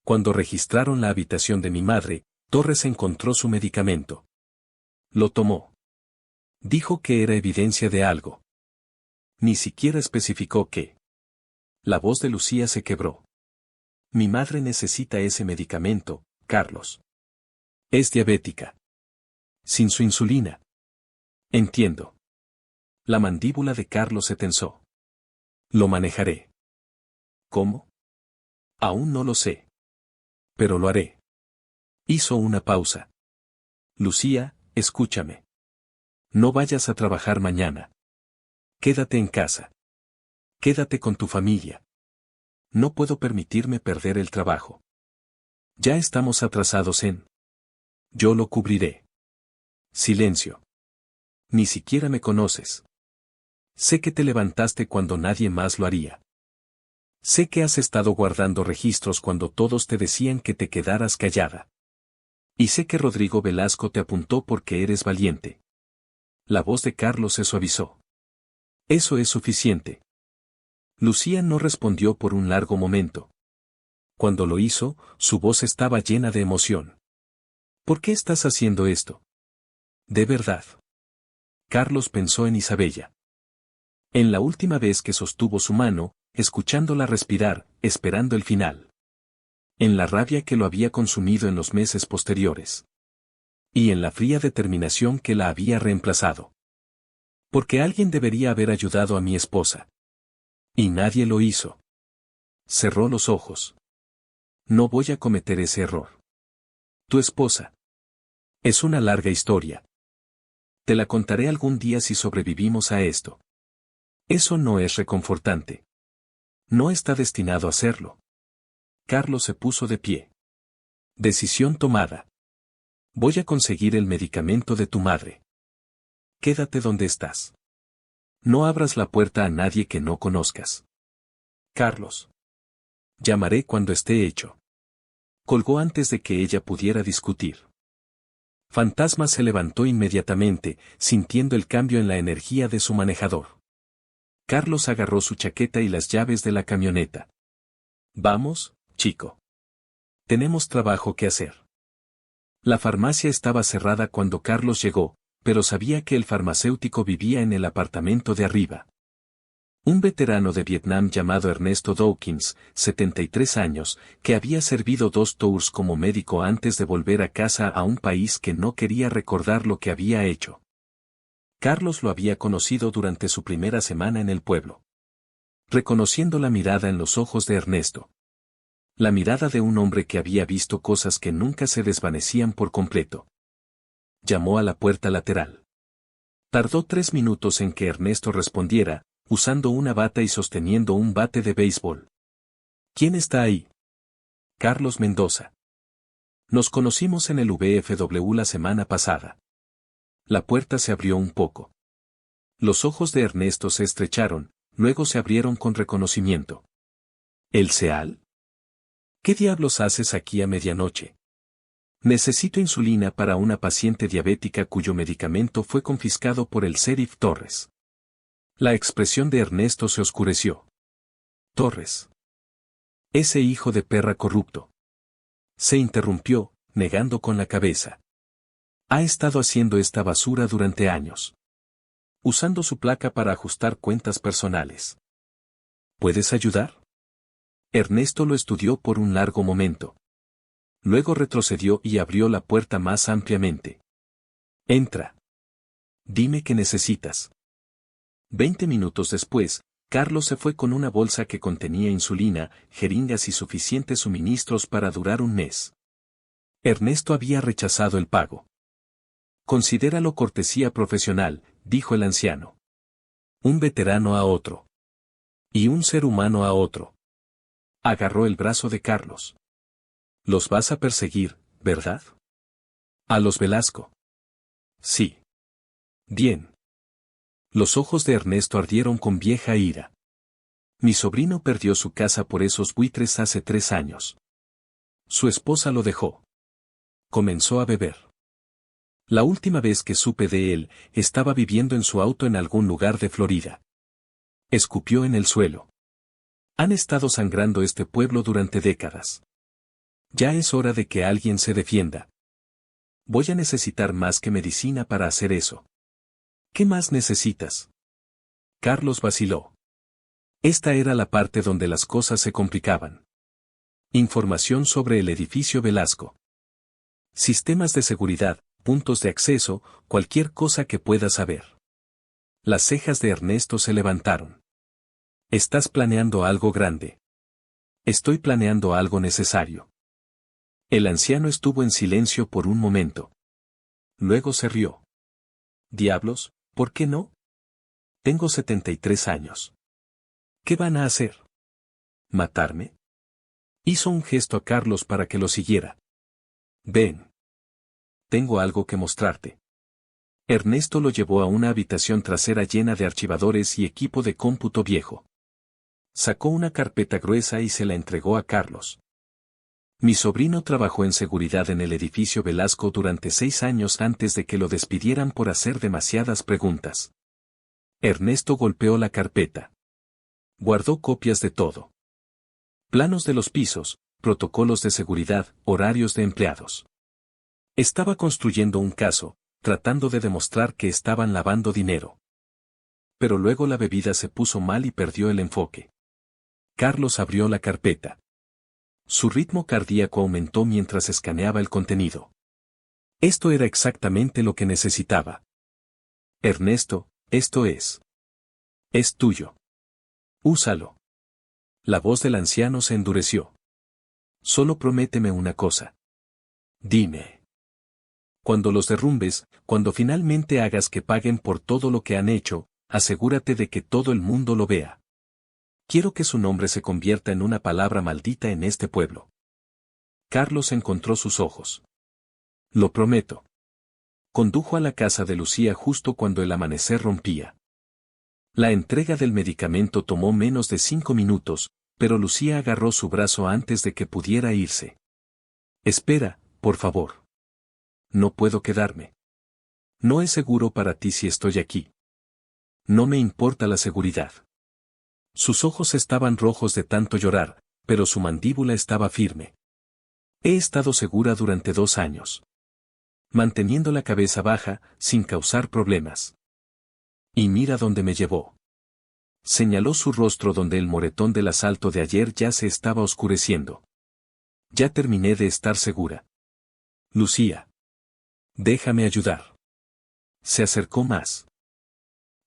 Cuando registraron la habitación de mi madre, Torres encontró su medicamento. Lo tomó. Dijo que era evidencia de algo. Ni siquiera especificó qué. La voz de Lucía se quebró. Mi madre necesita ese medicamento, Carlos. Es diabética. Sin su insulina. Entiendo. La mandíbula de Carlos se tensó. Lo manejaré. ¿Cómo? Aún no lo sé. Pero lo haré. Hizo una pausa. Lucía, escúchame. No vayas a trabajar mañana. Quédate en casa. Quédate con tu familia. No puedo permitirme perder el trabajo. Ya estamos atrasados en... Yo lo cubriré. Silencio. Ni siquiera me conoces. Sé que te levantaste cuando nadie más lo haría. Sé que has estado guardando registros cuando todos te decían que te quedaras callada. Y sé que Rodrigo Velasco te apuntó porque eres valiente. La voz de Carlos se suavizó. Eso es suficiente. Lucía no respondió por un largo momento. Cuando lo hizo, su voz estaba llena de emoción. ¿Por qué estás haciendo esto? De verdad. Carlos pensó en Isabella. En la última vez que sostuvo su mano, escuchándola respirar, esperando el final. En la rabia que lo había consumido en los meses posteriores. Y en la fría determinación que la había reemplazado. Porque alguien debería haber ayudado a mi esposa. Y nadie lo hizo. Cerró los ojos. No voy a cometer ese error. Tu esposa. Es una larga historia. Te la contaré algún día si sobrevivimos a esto. Eso no es reconfortante. No está destinado a serlo. Carlos se puso de pie. Decisión tomada. Voy a conseguir el medicamento de tu madre. Quédate donde estás. No abras la puerta a nadie que no conozcas. Carlos. Llamaré cuando esté hecho. Colgó antes de que ella pudiera discutir. Fantasma se levantó inmediatamente, sintiendo el cambio en la energía de su manejador. Carlos agarró su chaqueta y las llaves de la camioneta. Vamos, chico. Tenemos trabajo que hacer. La farmacia estaba cerrada cuando Carlos llegó, pero sabía que el farmacéutico vivía en el apartamento de arriba. Un veterano de Vietnam llamado Ernesto Dawkins, 73 años, que había servido 2 tours como médico antes de volver a casa a un país que no quería recordar lo que había hecho. Carlos lo había conocido durante su primera semana en el pueblo. Reconociendo la mirada en los ojos de Ernesto. La mirada de un hombre que había visto cosas que nunca se desvanecían por completo. Llamó a la puerta lateral. Tardó 3 minutos en que Ernesto respondiera, usando una bata y sosteniendo un bate de béisbol. ¿Quién está ahí? Carlos Mendoza. Nos conocimos en el VFW la semana pasada. La puerta se abrió un poco. Los ojos de Ernesto se estrecharon, luego se abrieron con reconocimiento. ¿El Seal? ¿Qué diablos haces aquí a medianoche? Necesito insulina para una paciente diabética cuyo medicamento fue confiscado por el sheriff Torres. La expresión de Ernesto se oscureció. Torres. Ese hijo de perra corrupto. Se interrumpió, negando con la cabeza. Ha estado haciendo esta basura durante años. Usando su placa para ajustar cuentas personales. ¿Puedes ayudar? Ernesto lo estudió por un largo momento. Luego retrocedió y abrió la puerta más ampliamente. Entra. Dime qué necesitas. 20 minutos después, Carlos se fue con una bolsa que contenía insulina, jeringas y suficientes suministros para durar un mes. Ernesto había rechazado el pago. Considéralo cortesía profesional, dijo el anciano. Un veterano a otro. Y un ser humano a otro. Agarró el brazo de Carlos. Los vas a perseguir, ¿verdad? A los Velasco. Sí. Bien. Los ojos de Ernesto ardieron con vieja ira. Mi sobrino perdió su casa por esos buitres hace 3 años. Su esposa lo dejó. Comenzó a beber. La última vez que supe de él, estaba viviendo en su auto en algún lugar de Florida. Escupió en el suelo. Han estado sangrando este pueblo durante décadas. Ya es hora de que alguien se defienda. Voy a necesitar más que medicina para hacer eso. ¿Qué más necesitas? Carlos vaciló. Esta era la parte donde las cosas se complicaban. Información sobre el edificio Velasco. Sistemas de seguridad, puntos de acceso, cualquier cosa que pueda saber. Las cejas de Ernesto se levantaron. Estás planeando algo grande. Estoy planeando algo necesario. El anciano estuvo en silencio por un momento. Luego se rió. Diablos, ¿por qué no? Tengo 73 años. ¿Qué van a hacer? ¿Matarme? Hizo un gesto a Carlos para que lo siguiera. Ven. Tengo algo que mostrarte. Ernesto lo llevó a una habitación trasera llena de archivadores y equipo de cómputo viejo. Sacó una carpeta gruesa y se la entregó a Carlos. Mi sobrino trabajó en seguridad en el edificio Velasco durante 6 años antes de que lo despidieran por hacer demasiadas preguntas. Ernesto golpeó la carpeta. Guardó copias de todo. Planos de los pisos, protocolos de seguridad, horarios de empleados. Estaba construyendo un caso, tratando de demostrar que estaban lavando dinero. Pero luego la bebida se puso mal y perdió el enfoque. Carlos abrió la carpeta. Su ritmo cardíaco aumentó mientras escaneaba el contenido. Esto era exactamente lo que necesitaba. Ernesto, esto es. Es tuyo. Úsalo. La voz del anciano se endureció. Solo prométeme una cosa. Dime. Cuando los derrumbes, cuando finalmente hagas que paguen por todo lo que han hecho, asegúrate de que todo el mundo lo vea. Quiero que su nombre se convierta en una palabra maldita en este pueblo. Carlos encontró sus ojos. Lo prometo. Condujo a la casa de Lucía justo cuando el amanecer rompía. La entrega del medicamento tomó menos de 5 minutos, pero Lucía agarró su brazo antes de que pudiera irse. Espera, por favor. No puedo quedarme. No es seguro para ti si estoy aquí. No me importa la seguridad. Sus ojos estaban rojos de tanto llorar, pero su mandíbula estaba firme. He estado segura durante 2 años. Manteniendo la cabeza baja, sin causar problemas. Y mira dónde me llevó. Señaló su rostro donde el moretón del asalto de ayer ya se estaba oscureciendo. Ya terminé de estar segura. Lucía. Déjame ayudar. Se acercó más.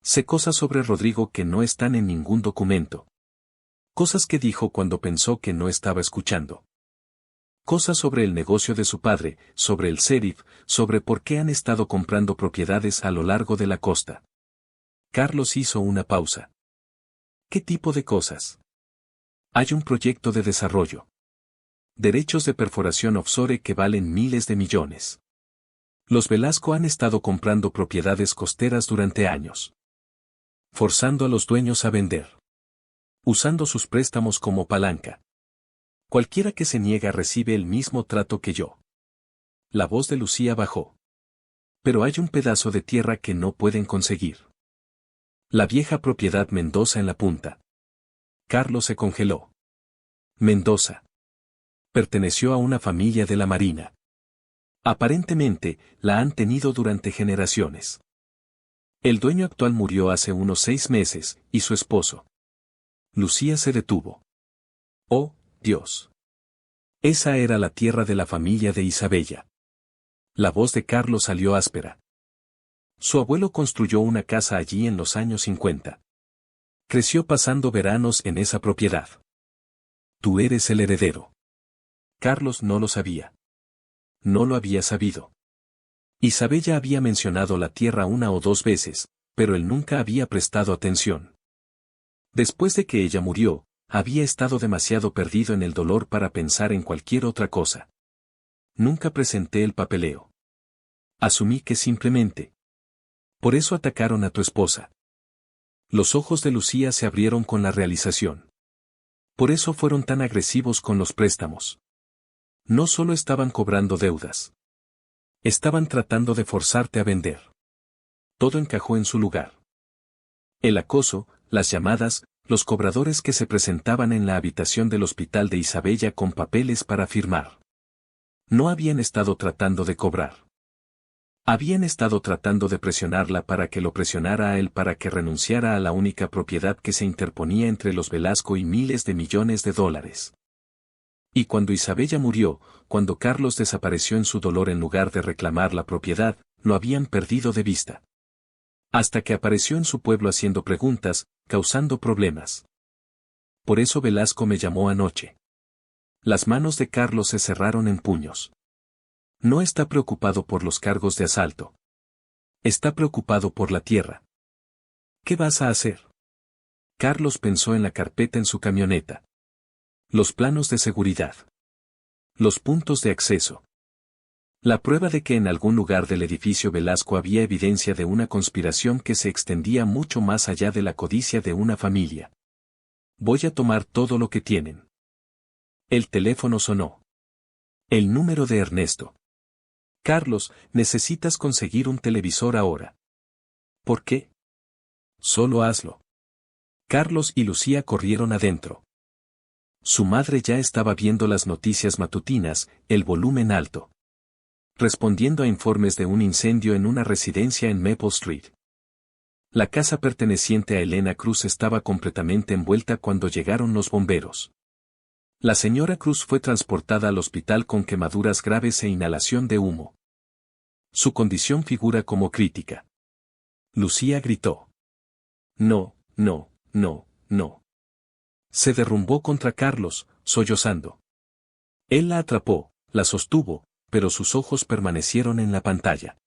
Sé cosas sobre Rodrigo que no están en ningún documento. Cosas que dijo cuando pensó que no estaba escuchando. Cosas sobre el negocio de su padre, sobre el sheriff, sobre por qué han estado comprando propiedades a lo largo de la costa. Carlos hizo una pausa. ¿Qué tipo de cosas? Hay un proyecto de desarrollo. Derechos de perforación offshore que valen miles de millones. Los Velasco han estado comprando propiedades costeras durante años. Forzando a los dueños a vender. Usando sus préstamos como palanca. Cualquiera que se niega recibe el mismo trato que yo. La voz de Lucía bajó. Pero hay un pedazo de tierra que no pueden conseguir. La vieja propiedad Mendoza en la punta. Carlos se congeló. Mendoza. Perteneció a una familia de la Marina. Aparentemente, la han tenido durante generaciones. El dueño actual murió hace unos 6 meses, y su esposo. Lucía se detuvo. Oh, Dios. Esa era la tierra de la familia de Isabella. La voz de Carlos salió áspera. Su abuelo construyó una casa allí en los años 50. Creció pasando veranos en esa propiedad. Tú eres el heredero. Carlos no lo sabía. No lo había sabido. Isabella había mencionado la tierra 1 o 2 veces, pero él nunca había prestado atención. Después de que ella murió, había estado demasiado perdido en el dolor para pensar en cualquier otra cosa. Nunca presenté el papeleo. Asumí que simplemente. Por eso atacaron a tu esposa. Los ojos de Lucía se abrieron con la realización. Por eso fueron tan agresivos con los préstamos. No solo estaban cobrando deudas. Estaban tratando de forzarte a vender. Todo encajó en su lugar. El acoso, las llamadas, los cobradores que se presentaban en la habitación del hospital de Isabella con papeles para firmar. No habían estado tratando de cobrar. Habían estado tratando de presionarla para que lo presionara a él para que renunciara a la única propiedad que se interponía entre los Velasco y miles de millones de dólares. Y cuando Isabella murió, cuando Carlos desapareció en su dolor en lugar de reclamar la propiedad, lo habían perdido de vista. Hasta que apareció en su pueblo haciendo preguntas, causando problemas. Por eso Velasco me llamó anoche. Las manos de Carlos se cerraron en puños. No está preocupado por los cargos de asalto. Está preocupado por la tierra. ¿Qué vas a hacer? Carlos pensó en la carpeta en su camioneta. Los planos de seguridad. Los puntos de acceso. La prueba de que en algún lugar del edificio Velasco había evidencia de una conspiración que se extendía mucho más allá de la codicia de una familia. Voy a tomar todo lo que tienen. El teléfono sonó. El número de Ernesto. Carlos, necesitas conseguir un televisor ahora. ¿Por qué? Solo hazlo. Carlos y Lucía corrieron adentro. Su madre ya estaba viendo las noticias matutinas, el volumen alto. Respondiendo a informes de un incendio en una residencia en Maple Street. La casa perteneciente a Elena Cruz estaba completamente envuelta cuando llegaron los bomberos. La señora Cruz fue transportada al hospital con quemaduras graves e inhalación de humo. Su condición figura como crítica. Lucía gritó. No, no, no, no. Se derrumbó contra Carlos, sollozando. Él la atrapó, la sostuvo, pero sus ojos permanecieron en la pantalla.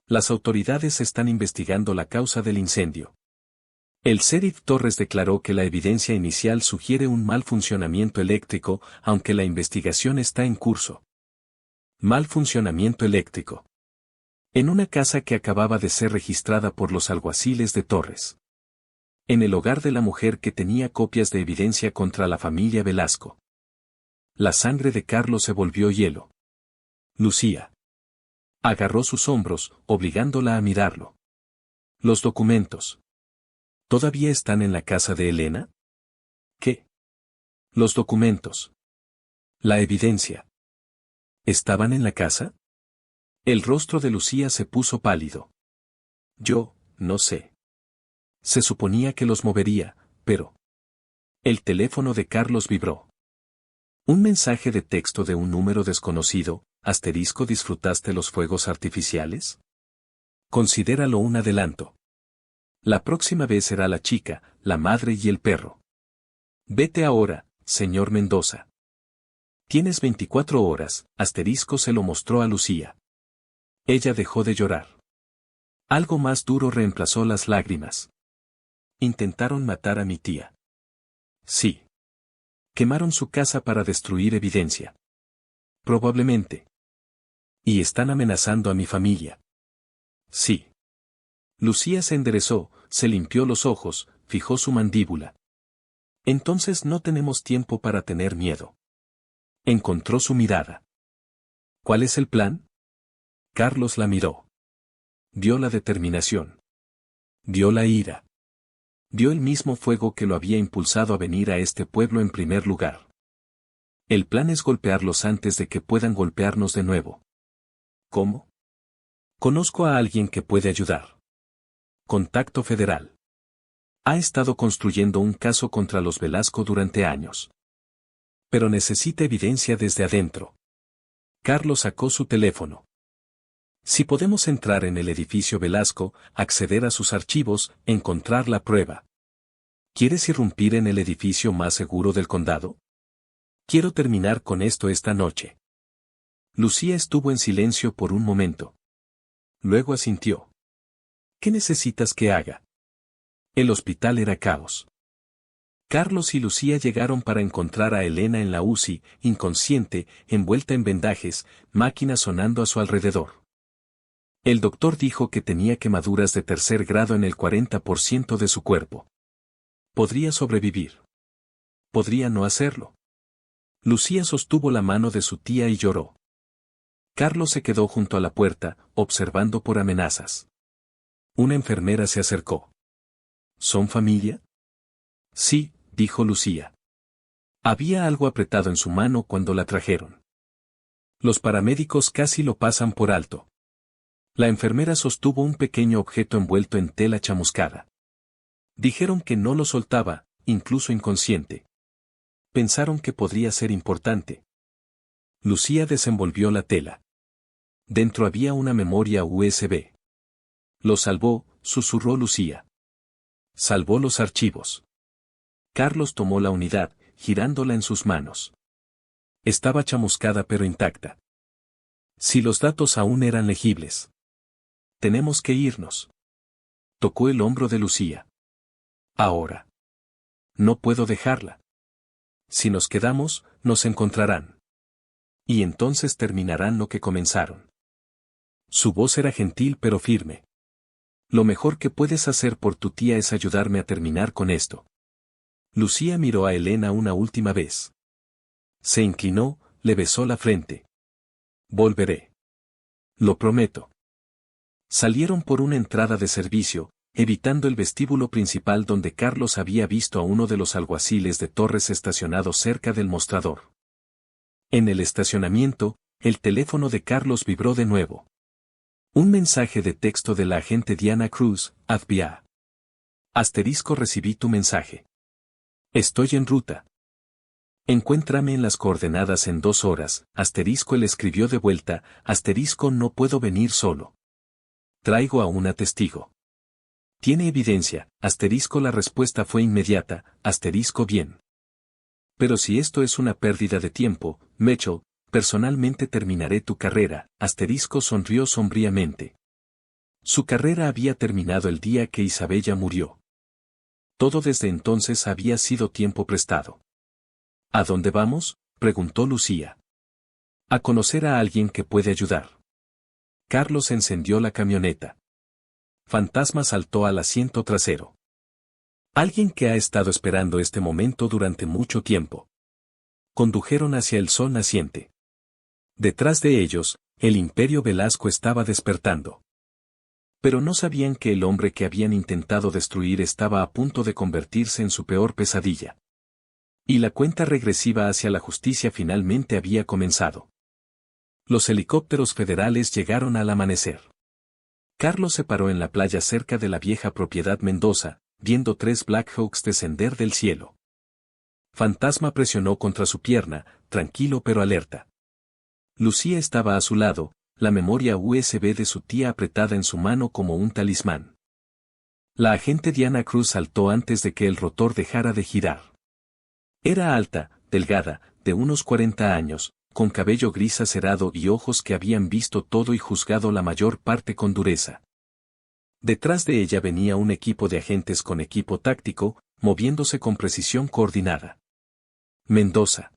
Las autoridades están investigando la causa del incendio. El sheriff Torres declaró que la evidencia inicial sugiere un mal funcionamiento eléctrico, aunque la investigación está en curso. Mal funcionamiento eléctrico. En una casa que acababa de ser registrada por los alguaciles de Torres. En el hogar de la mujer que tenía copias de evidencia contra la familia Velasco. La sangre de Carlos se volvió hielo. Lucía. Agarró sus hombros, obligándola a mirarlo. Los documentos. ¿Todavía están en la casa de Elena? ¿Qué? Los documentos. La evidencia. ¿Estaban en la casa? El rostro de Lucía se puso pálido. Yo, no sé. Se suponía que los movería, pero... El teléfono de Carlos vibró. Un mensaje de texto de un número desconocido, asterisco ¿disfrutaste los fuegos artificiales? Considéralo un adelanto. La próxima vez será la chica, la madre y el perro. Vete ahora, señor Mendoza. Tienes 24 horas, asterisco se lo mostró a Lucía. Ella dejó de llorar. Algo más duro reemplazó las lágrimas. Intentaron matar a mi tía. Sí. Quemaron su casa para destruir evidencia. Probablemente. Y están amenazando a mi familia. Sí. Lucía se enderezó, se limpió los ojos, fijó su mandíbula. Entonces no tenemos tiempo para tener miedo. Encontró su mirada. ¿Cuál es el plan? Carlos la miró. Vio la determinación. Vio la ira. Vio el mismo fuego que lo había impulsado a venir a este pueblo en primer lugar. El plan es golpearlos antes de que puedan golpearnos de nuevo. ¿Cómo? Conozco a alguien que puede ayudar. Contacto federal. Ha estado construyendo un caso contra los Velasco durante años. Pero necesita evidencia desde adentro. Carlos sacó su teléfono. Si podemos entrar en el edificio Velasco, acceder a sus archivos, encontrar la prueba. ¿Quieres irrumpir en el edificio más seguro del condado? Quiero terminar con esto esta noche. Lucía estuvo en silencio por un momento. Luego asintió. ¿Qué necesitas que haga? El hospital era caos. Carlos y Lucía llegaron para encontrar a Elena en la UCI, inconsciente, envuelta en vendajes, máquinas sonando a su alrededor. El doctor dijo que tenía quemaduras de tercer grado en el 40% de su cuerpo. Podría sobrevivir. Podría no hacerlo. Lucía sostuvo la mano de su tía y lloró. Carlos se quedó junto a la puerta, observando por amenazas. Una enfermera se acercó. ¿Son familia? Sí, dijo Lucía. Había algo apretado en su mano cuando la trajeron. Los paramédicos casi lo pasan por alto. La enfermera sostuvo un pequeño objeto envuelto en tela chamuscada. Dijeron que no lo soltaba, incluso inconsciente. Pensaron que podría ser importante. Lucía desenvolvió la tela. Dentro había una memoria USB. Lo salvó, susurró Lucía. Salvó los archivos. Carlos tomó la unidad, girándola en sus manos. Estaba chamuscada pero intacta. Si los datos aún eran legibles. Tenemos que irnos. Tocó el hombro de Lucía. Ahora. No puedo dejarla. Si nos quedamos, nos encontrarán. Y entonces terminarán lo que comenzaron. Su voz era gentil pero firme. Lo mejor que puedes hacer por tu tía es ayudarme a terminar con esto. Lucía miró a Elena una última vez. Se inclinó, le besó la frente. Volveré. Lo prometo. Salieron por una entrada de servicio, evitando el vestíbulo principal donde Carlos había visto a uno de los alguaciles de Torres estacionado cerca del mostrador. En el estacionamiento, el teléfono de Carlos vibró de nuevo. Un mensaje de texto de la agente Diana Cruz, FBI. Asterisco recibí tu mensaje. Estoy en ruta. Encuéntrame en las coordenadas en 2 horas, asterisco él escribió de vuelta, asterisco no puedo venir solo. Traigo a una testigo. ¿Tiene evidencia? Asterisco la respuesta fue inmediata, asterisco bien. Pero si esto es una pérdida de tiempo, Mitchell, personalmente terminaré tu carrera, asterisco sonrió sombríamente. Su carrera había terminado el día que Isabella murió. Todo desde entonces había sido tiempo prestado. ¿A dónde vamos?, preguntó Lucía. A conocer a alguien que puede ayudar. Carlos encendió la camioneta. Fantasma saltó al asiento trasero. Alguien que ha estado esperando este momento durante mucho tiempo. Condujeron hacia el sol naciente. Detrás de ellos, el Imperio Velasco estaba despertando. Pero no sabían que el hombre que habían intentado destruir estaba a punto de convertirse en su peor pesadilla. Y la cuenta regresiva hacia la justicia finalmente había comenzado. Los helicópteros federales llegaron al amanecer. Carlos se paró en la playa cerca de la vieja propiedad Mendoza, viendo 3 Blackhawks descender del cielo. Fantasma presionó contra su pierna, tranquilo pero alerta. Lucía estaba a su lado, la memoria USB de su tía apretada en su mano como un talismán. La agente Diana Cruz saltó antes de que el rotor dejara de girar. Era alta, delgada, de unos 40 años, con cabello gris acerado y ojos que habían visto todo y juzgado la mayor parte con dureza. Detrás de ella venía un equipo de agentes con equipo táctico, moviéndose con precisión coordinada. Mendoza.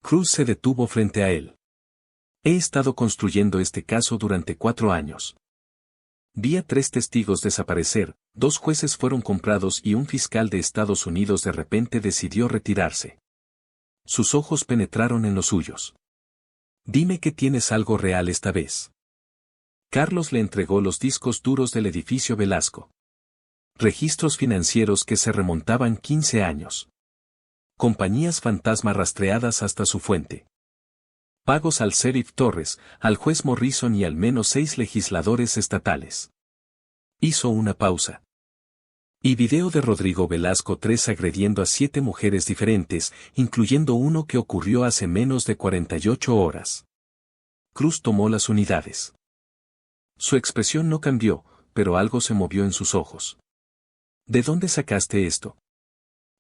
Cruz se detuvo frente a él. He estado construyendo este caso durante 4 años. Vi a 3 testigos desaparecer, 2 jueces fueron comprados y un fiscal de Estados Unidos de repente decidió retirarse. Sus ojos penetraron en los suyos. Dime que tienes algo real esta vez. Carlos le entregó los discos duros del edificio Velasco. Registros financieros que se remontaban 15 años. Compañías fantasma rastreadas hasta su fuente. Pagos al sheriff Torres, al juez Morrison y al menos 6 legisladores estatales. Hizo una pausa. Y video de Rodrigo Velasco III agrediendo a 7 mujeres diferentes, incluyendo uno que ocurrió hace menos de 48 horas. Cruz tomó las unidades. Su expresión no cambió, pero algo se movió en sus ojos. ¿De dónde sacaste esto?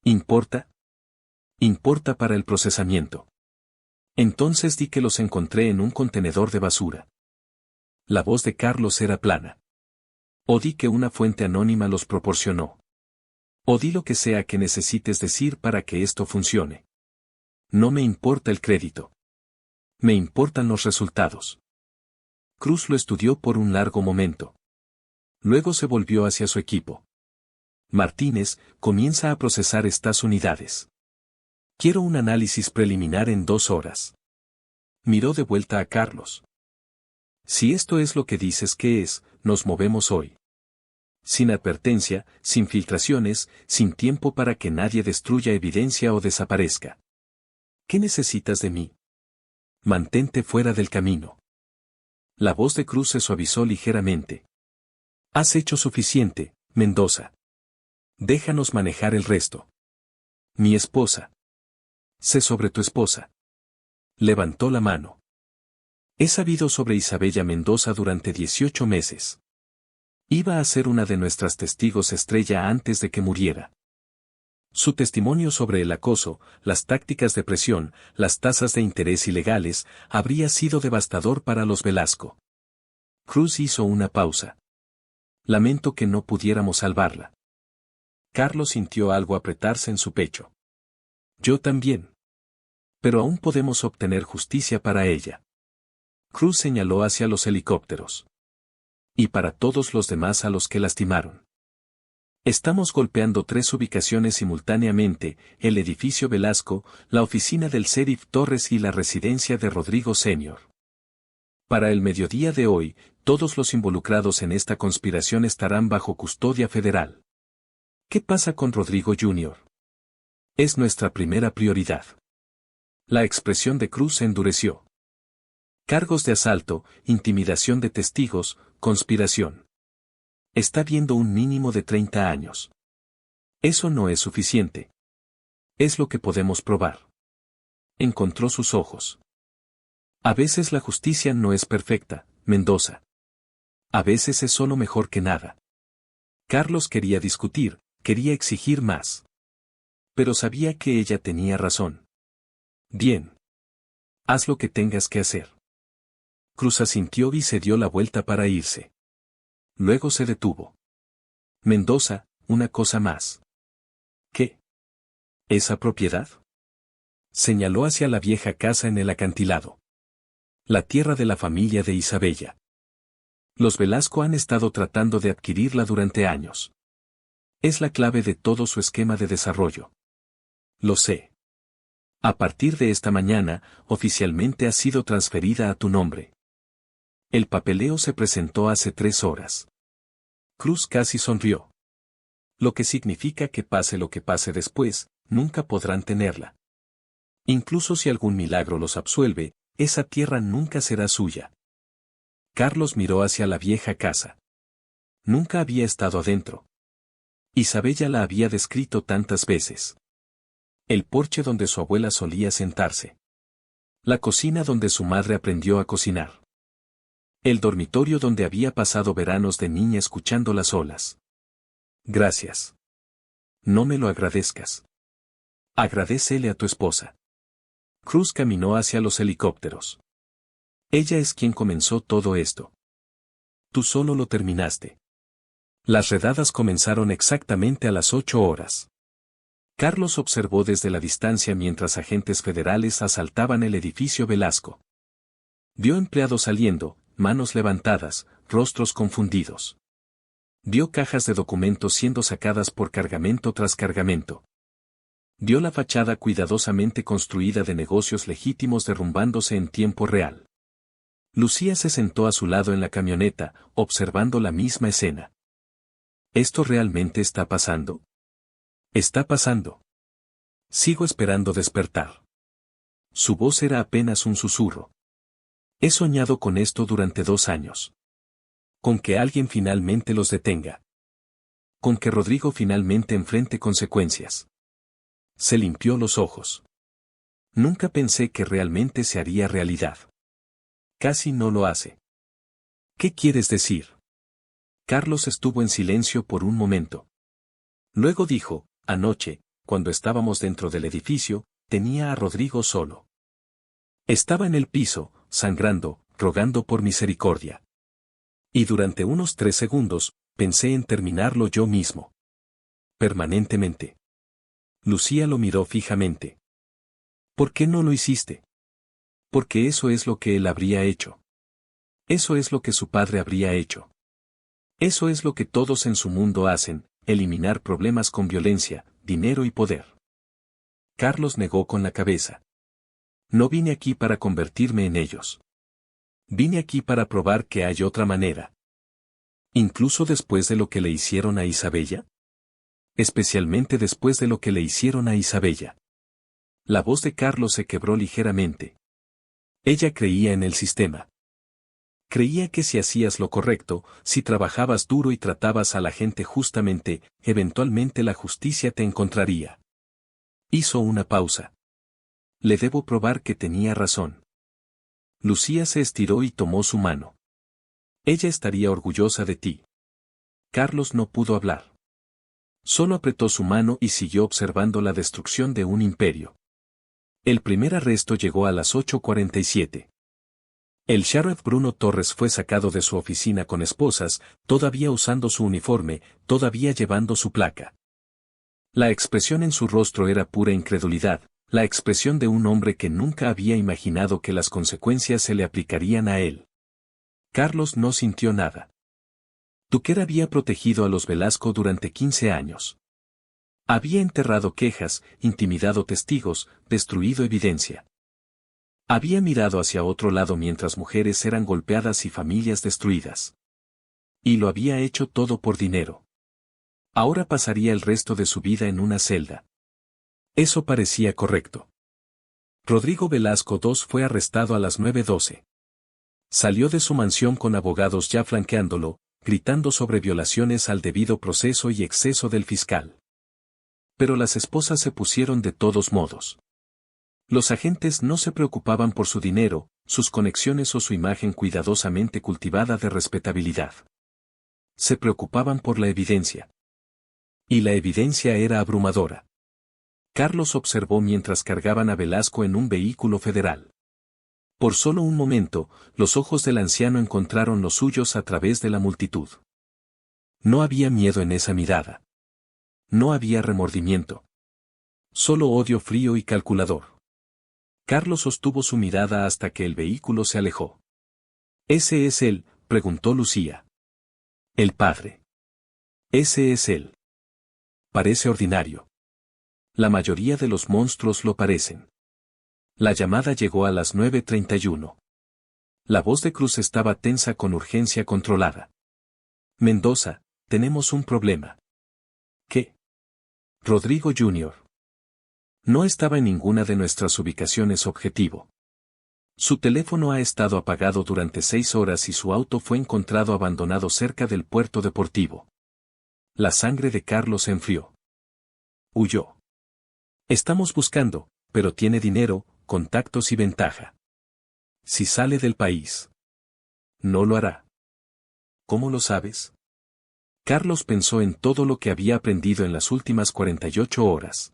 ¿Importa? Importa para el procesamiento. Entonces di que los encontré en un contenedor de basura. La voz de Carlos era plana. O di que una fuente anónima los proporcionó. O di lo que sea que necesites decir para que esto funcione. No me importa el crédito. Me importan los resultados. Cruz lo estudió por un largo momento. Luego se volvió hacia su equipo. Martínez, comienza a procesar estas unidades. Quiero un análisis preliminar en 2 horas. Miró de vuelta a Carlos. Si esto es lo que dices que es, nos movemos hoy. Sin advertencia, sin filtraciones, sin tiempo para que nadie destruya evidencia o desaparezca. ¿Qué necesitas de mí? Mantente fuera del camino. La voz de Cruz se suavizó ligeramente. Has hecho suficiente, Mendoza. Déjanos manejar el resto. Mi esposa. Sé sobre tu esposa. Levantó la mano. He sabido sobre Isabella Mendoza durante 18 meses. Iba a ser una de nuestras testigos estrella antes de que muriera. Su testimonio sobre el acoso, las tácticas de presión, las tasas de interés ilegales, habría sido devastador para los Velasco. Cruz hizo una pausa. Lamento que no pudiéramos salvarla. Carlos sintió algo apretarse en su pecho. Yo también. Pero aún podemos obtener justicia para ella. Cruz señaló hacia los helicópteros. Y para todos los demás a los que lastimaron. Estamos golpeando 3 ubicaciones simultáneamente, el edificio Velasco, la oficina del sheriff Torres y la residencia de Rodrigo Sr. Para el mediodía de hoy, todos los involucrados en esta conspiración estarán bajo custodia federal. ¿Qué pasa con Rodrigo Jr.? Es nuestra primera prioridad. La expresión de Cruz se endureció. Cargos de asalto, intimidación de testigos, conspiración. Está viendo un mínimo de 30 años. Eso no es suficiente. Es lo que podemos probar. Encontró sus ojos. A veces la justicia no es perfecta, Mendoza. A veces es solo mejor que nada. Carlos quería discutir, quería exigir más. Pero sabía que ella tenía razón. Bien. Haz lo que tengas que hacer. Cruz asintió y se dio la vuelta para irse. Luego se detuvo. Mendoza, una cosa más. ¿Esa propiedad? Señaló hacia la vieja casa en el acantilado. La tierra de la familia de Isabella. Los Velasco han estado tratando de adquirirla durante años. Es la clave de todo su esquema de desarrollo. Lo sé. A partir de esta mañana, oficialmente ha sido transferida a tu nombre. El papeleo se presentó hace 3 horas. Cruz casi sonrió. Lo que significa que pase lo que pase después, nunca podrán tenerla. Incluso si algún milagro los absuelve, esa tierra nunca será suya. Carlos miró hacia la vieja casa. Nunca había estado adentro. Isabella la había descrito tantas veces. El porche donde su abuela solía sentarse. La cocina donde su madre aprendió a cocinar. El dormitorio donde había pasado veranos de niña escuchando las olas. Gracias. No me lo agradezcas. Agradécele a tu esposa. Cruz caminó hacia los helicópteros. Ella es quien comenzó todo esto. Tú solo lo terminaste. Las redadas comenzaron exactamente a las 8 horas. Carlos observó desde la distancia mientras agentes federales asaltaban el edificio Velasco. Vio empleados saliendo, manos levantadas, rostros confundidos. Vio cajas de documentos siendo sacadas por cargamento tras cargamento. Vio la fachada cuidadosamente construida de negocios legítimos derrumbándose en tiempo real. Lucía se sentó a su lado en la camioneta, observando la misma escena. ¿Esto realmente está pasando? Está pasando. Sigo esperando despertar. Su voz era apenas un susurro. He soñado con esto durante 2 años. Con que alguien finalmente los detenga. Con que Rodrigo finalmente enfrente consecuencias. Se limpió los ojos. Nunca pensé que realmente se haría realidad. Casi no lo hace. ¿Qué quieres decir? Carlos estuvo en silencio por un momento. Luego dijo, anoche, cuando estábamos dentro del edificio, tenía a Rodrigo solo. Estaba en el piso, sangrando, rogando por misericordia. Y durante unos 3 segundos, pensé en terminarlo yo mismo. Permanentemente. Lucía lo miró fijamente. ¿Por qué no lo hiciste? Porque eso es lo que él habría hecho. Eso es lo que su padre habría hecho. Eso es lo que todos en su mundo hacen, eliminar problemas con violencia, dinero y poder. Carlos negó con la cabeza. No vine aquí para convertirme en ellos. Vine aquí para probar que hay otra manera. Incluso después de lo que le hicieron a Isabella. Especialmente después de lo que le hicieron a Isabella. La voz de Carlos se quebró ligeramente. Ella creía en el sistema. Creía que si hacías lo correcto, si trabajabas duro y tratabas a la gente justamente, eventualmente la justicia te encontraría. Hizo una pausa. Le debo probar que tenía razón. Lucía se estiró y tomó su mano. Ella estaría orgullosa de ti. Carlos no pudo hablar. Solo apretó su mano y siguió observando la destrucción de un imperio. El primer arresto llegó a las 8:47. El sheriff Bruno Torres fue sacado de su oficina con esposas, todavía usando su uniforme, todavía llevando su placa. La expresión en su rostro era pura incredulidad, la expresión de un hombre que nunca había imaginado que las consecuencias se le aplicarían a él. Carlos no sintió nada. Tucker había protegido a los Velasco durante 15 años. Había enterrado quejas, intimidado testigos, destruido evidencia. Había mirado hacia otro lado mientras mujeres eran golpeadas y familias destruidas. Y lo había hecho todo por dinero. Ahora pasaría el resto de su vida en una celda. Eso parecía correcto. Rodrigo Velasco II fue arrestado a las 9:12. Salió de su mansión con abogados ya flanqueándolo, gritando sobre violaciones al debido proceso y exceso del fiscal. Pero las esposas se pusieron de todos modos. Los agentes no se preocupaban por su dinero, sus conexiones o su imagen cuidadosamente cultivada de respetabilidad. Se preocupaban por la evidencia. Y la evidencia era abrumadora. Carlos observó mientras cargaban a Velasco en un vehículo federal. Por solo un momento, los ojos del anciano encontraron los suyos a través de la multitud. No había miedo en esa mirada. No había remordimiento. Solo odio frío y calculador. Carlos sostuvo su mirada hasta que el vehículo se alejó. ¿Ese es él?, preguntó Lucía. El padre. Ese es él. Parece ordinario. La mayoría de los monstruos lo parecen. La llamada llegó a las 9:31. La voz de Cruz estaba tensa con urgencia controlada. Mendoza, tenemos un problema. ¿Qué? Rodrigo Jr. No estaba en ninguna de nuestras ubicaciones objetivo. Su teléfono ha estado apagado durante 6 horas y su auto fue encontrado abandonado cerca del puerto deportivo. La sangre de Carlos se enfrió. Huyó. Estamos buscando, pero tiene dinero, contactos y ventaja. Si sale del país. No lo hará. ¿Cómo lo sabes? Carlos pensó en todo lo que había aprendido en las últimas 48 horas.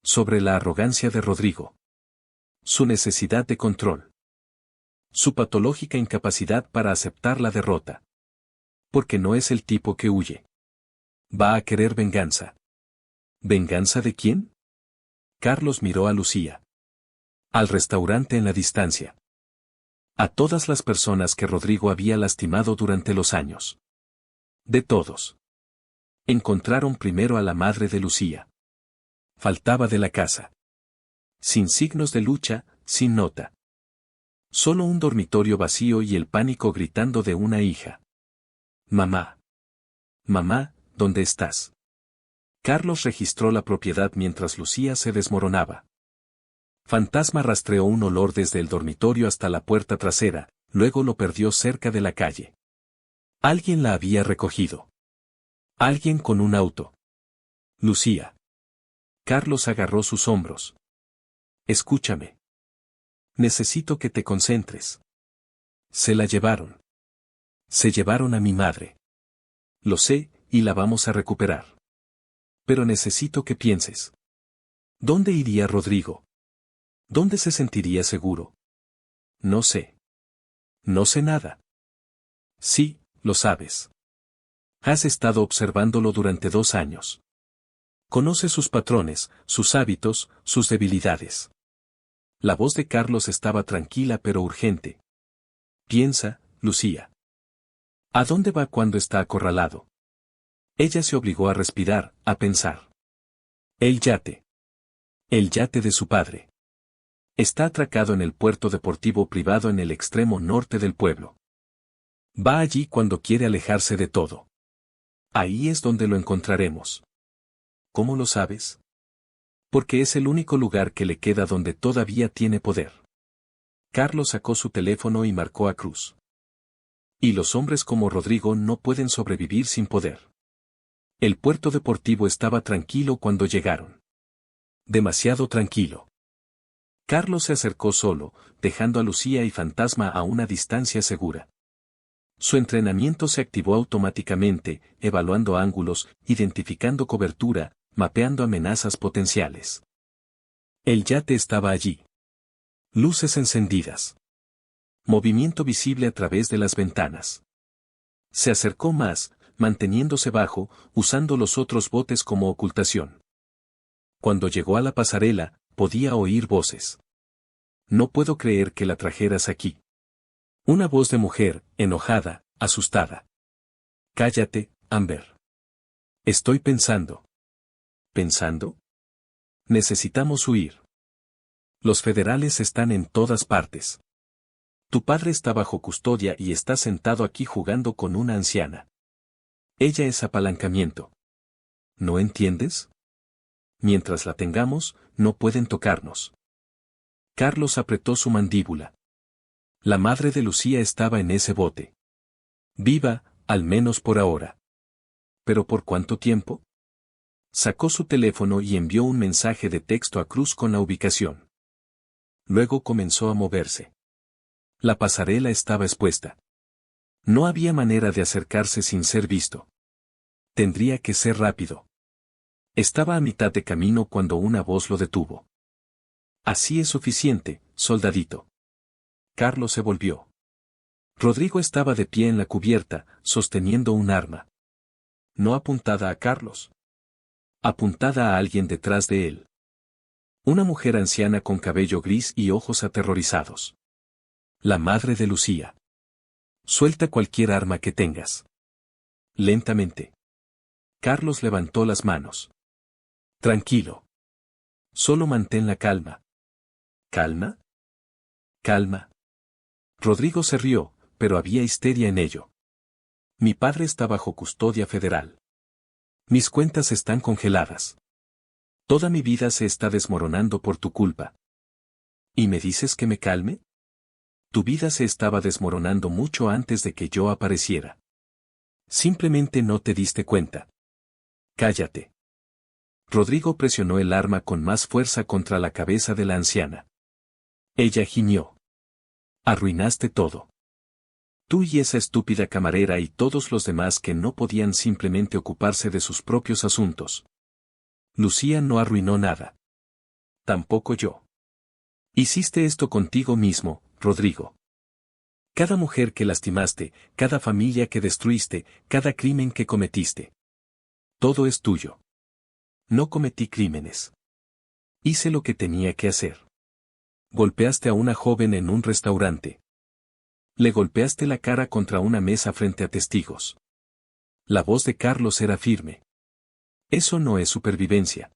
Sobre la arrogancia de Rodrigo. Su necesidad de control. Su patológica incapacidad para aceptar la derrota. Porque no es el tipo que huye. Va a querer venganza. ¿Venganza de quién? Carlos miró a Lucía. Al restaurante en la distancia. A todas las personas que Rodrigo había lastimado durante los años. De todos. Encontraron primero a la madre de Lucía. Faltaba de la casa. Sin signos de lucha, sin nota. Solo un dormitorio vacío y el pánico gritando de una hija. Mamá. Mamá, ¿dónde estás? Carlos registró la propiedad mientras Lucía se desmoronaba. Fantasma rastreó un olor desde el dormitorio hasta la puerta trasera, luego lo perdió cerca de la calle. Alguien la había recogido. Alguien con un auto. Lucía. Carlos agarró sus hombros. Escúchame. Necesito que te concentres. Se la llevaron. Se llevaron a mi madre. Lo sé, y la vamos a recuperar. Pero necesito que pienses. ¿Dónde iría Rodrigo? ¿Dónde se sentiría seguro? No sé. No sé nada. Sí, lo sabes. Has estado observándolo durante 2 años. Conoce sus patrones, sus hábitos, sus debilidades. La voz de Carlos estaba tranquila pero urgente. Piensa, Lucía. ¿A dónde va cuando está acorralado? Ella se obligó a respirar, a pensar. El yate. El yate de su padre. Está atracado en el puerto deportivo privado en el extremo norte del pueblo. Va allí cuando quiere alejarse de todo. Ahí es donde lo encontraremos. ¿Cómo lo sabes? Porque es el único lugar que le queda donde todavía tiene poder. Carlos sacó su teléfono y marcó a Cruz. Y los hombres como Rodrigo no pueden sobrevivir sin poder. El puerto deportivo estaba tranquilo cuando llegaron. Demasiado tranquilo. Carlos se acercó solo, dejando a Lucía y Fantasma a una distancia segura. Su entrenamiento se activó automáticamente, evaluando ángulos, identificando cobertura, mapeando amenazas potenciales. El yate estaba allí. Luces encendidas. Movimiento visible a través de las ventanas. Se acercó más, manteniéndose bajo, usando los otros botes como ocultación. Cuando llegó a la pasarela, podía oír voces. No puedo creer que la trajeras aquí. Una voz de mujer, enojada, asustada. Cállate, Amber. Estoy pensando. ¿Pensando? Necesitamos huir. Los federales están en todas partes. Tu padre está bajo custodia y está sentado aquí jugando con una anciana. Ella es apalancamiento. ¿No entiendes? Mientras la tengamos, no pueden tocarnos. Carlos apretó su mandíbula. La madre de Lucía estaba en ese bote. Viva, al menos por ahora. ¿Pero por cuánto tiempo? Sacó su teléfono y envió un mensaje de texto a Cruz con la ubicación. Luego comenzó a moverse. La pasarela estaba expuesta. No había manera de acercarse sin ser visto. Tendría que ser rápido. Estaba a mitad de camino cuando una voz lo detuvo. Así es suficiente, soldadito. Carlos se volvió. Rodrigo estaba de pie en la cubierta, sosteniendo un arma. No apuntada a Carlos. Apuntada a alguien detrás de él. Una mujer anciana con cabello gris y ojos aterrorizados. La madre de Lucía. Suelta cualquier arma que tengas. Lentamente. Carlos levantó las manos. Tranquilo. Solo mantén la calma. ¿Calma? Calma. Rodrigo se rió, pero había histeria en ello. Mi padre está bajo custodia federal. Mis cuentas están congeladas. Toda mi vida se está desmoronando por tu culpa. ¿Y me dices que me calme? Tu vida se estaba desmoronando mucho antes de que yo apareciera. Simplemente no te diste cuenta. Cállate. Rodrigo presionó el arma con más fuerza contra la cabeza de la anciana. Ella gimió. Arruinaste todo. Tú y esa estúpida camarera y todos los demás que no podían simplemente ocuparse de sus propios asuntos. Lucía no arruinó nada. Tampoco yo. Hiciste esto contigo mismo, Rodrigo. Cada mujer que lastimaste, cada familia que destruiste, cada crimen que cometiste. Todo es tuyo. No cometí crímenes. Hice lo que tenía que hacer. Golpeaste a una joven en un restaurante. Le golpeaste la cara contra una mesa frente a testigos. La voz de Carlos era firme. Eso no es supervivencia.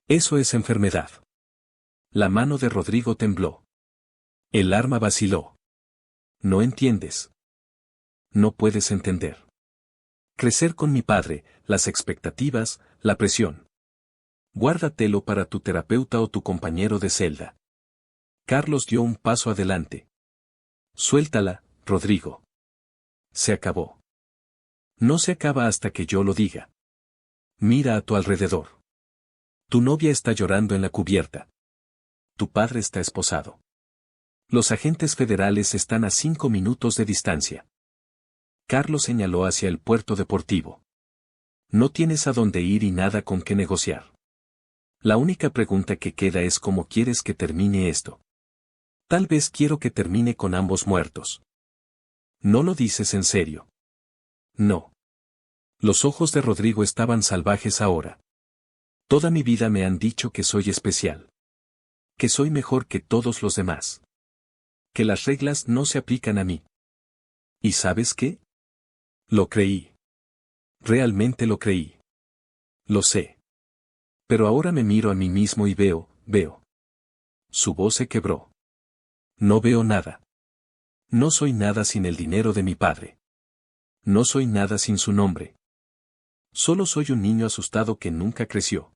Eso es enfermedad. La mano de Rodrigo tembló. El arma vaciló. No entiendes. No puedes entender. Crecer con mi padre, las expectativas, la presión. Guárdatelo para tu terapeuta o tu compañero de celda. Carlos dio un paso adelante. Suéltala, Rodrigo. Se acabó. No se acaba hasta que yo lo diga. Mira a tu alrededor. Tu novia está llorando en la cubierta. Tu padre está esposado. Los agentes federales están a 5 minutos de distancia. Carlos señaló hacia el puerto deportivo. No tienes a dónde ir y nada con qué negociar. La única pregunta que queda es cómo quieres que termine esto. Tal vez quiero que termine con ambos muertos. ¿No lo dices en serio? No. Los ojos de Rodrigo estaban salvajes ahora. Toda mi vida me han dicho que soy especial. Que soy mejor que todos los demás. Que las reglas no se aplican a mí. ¿Y sabes qué? Lo creí. Realmente lo creí. Lo sé. Pero ahora me miro a mí mismo y veo. Su voz se quebró. No veo nada. No soy nada sin el dinero de mi padre. No soy nada sin su nombre. Solo soy un niño asustado que nunca creció.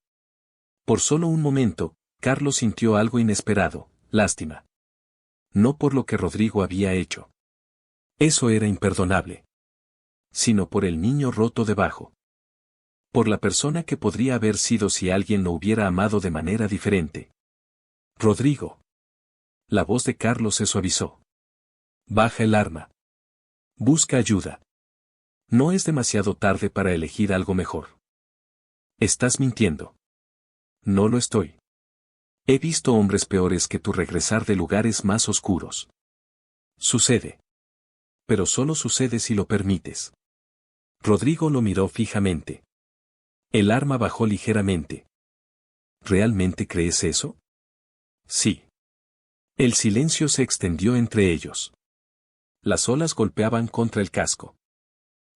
Por solo un momento, Carlos sintió algo inesperado, lástima. No por lo que Rodrigo había hecho. Eso era imperdonable. Sino por el niño roto debajo. Por la persona que podría haber sido si alguien lo hubiera amado de manera diferente. Rodrigo. La voz de Carlos se suavizó. Baja el arma. Busca ayuda. No es demasiado tarde para elegir algo mejor. Estás mintiendo. No lo estoy. He visto hombres peores que tú regresar de lugares más oscuros. Sucede. Pero solo sucede si lo permites. Rodrigo lo miró fijamente. El arma bajó ligeramente. ¿Realmente crees eso? Sí. El silencio se extendió entre ellos. Las olas golpeaban contra el casco.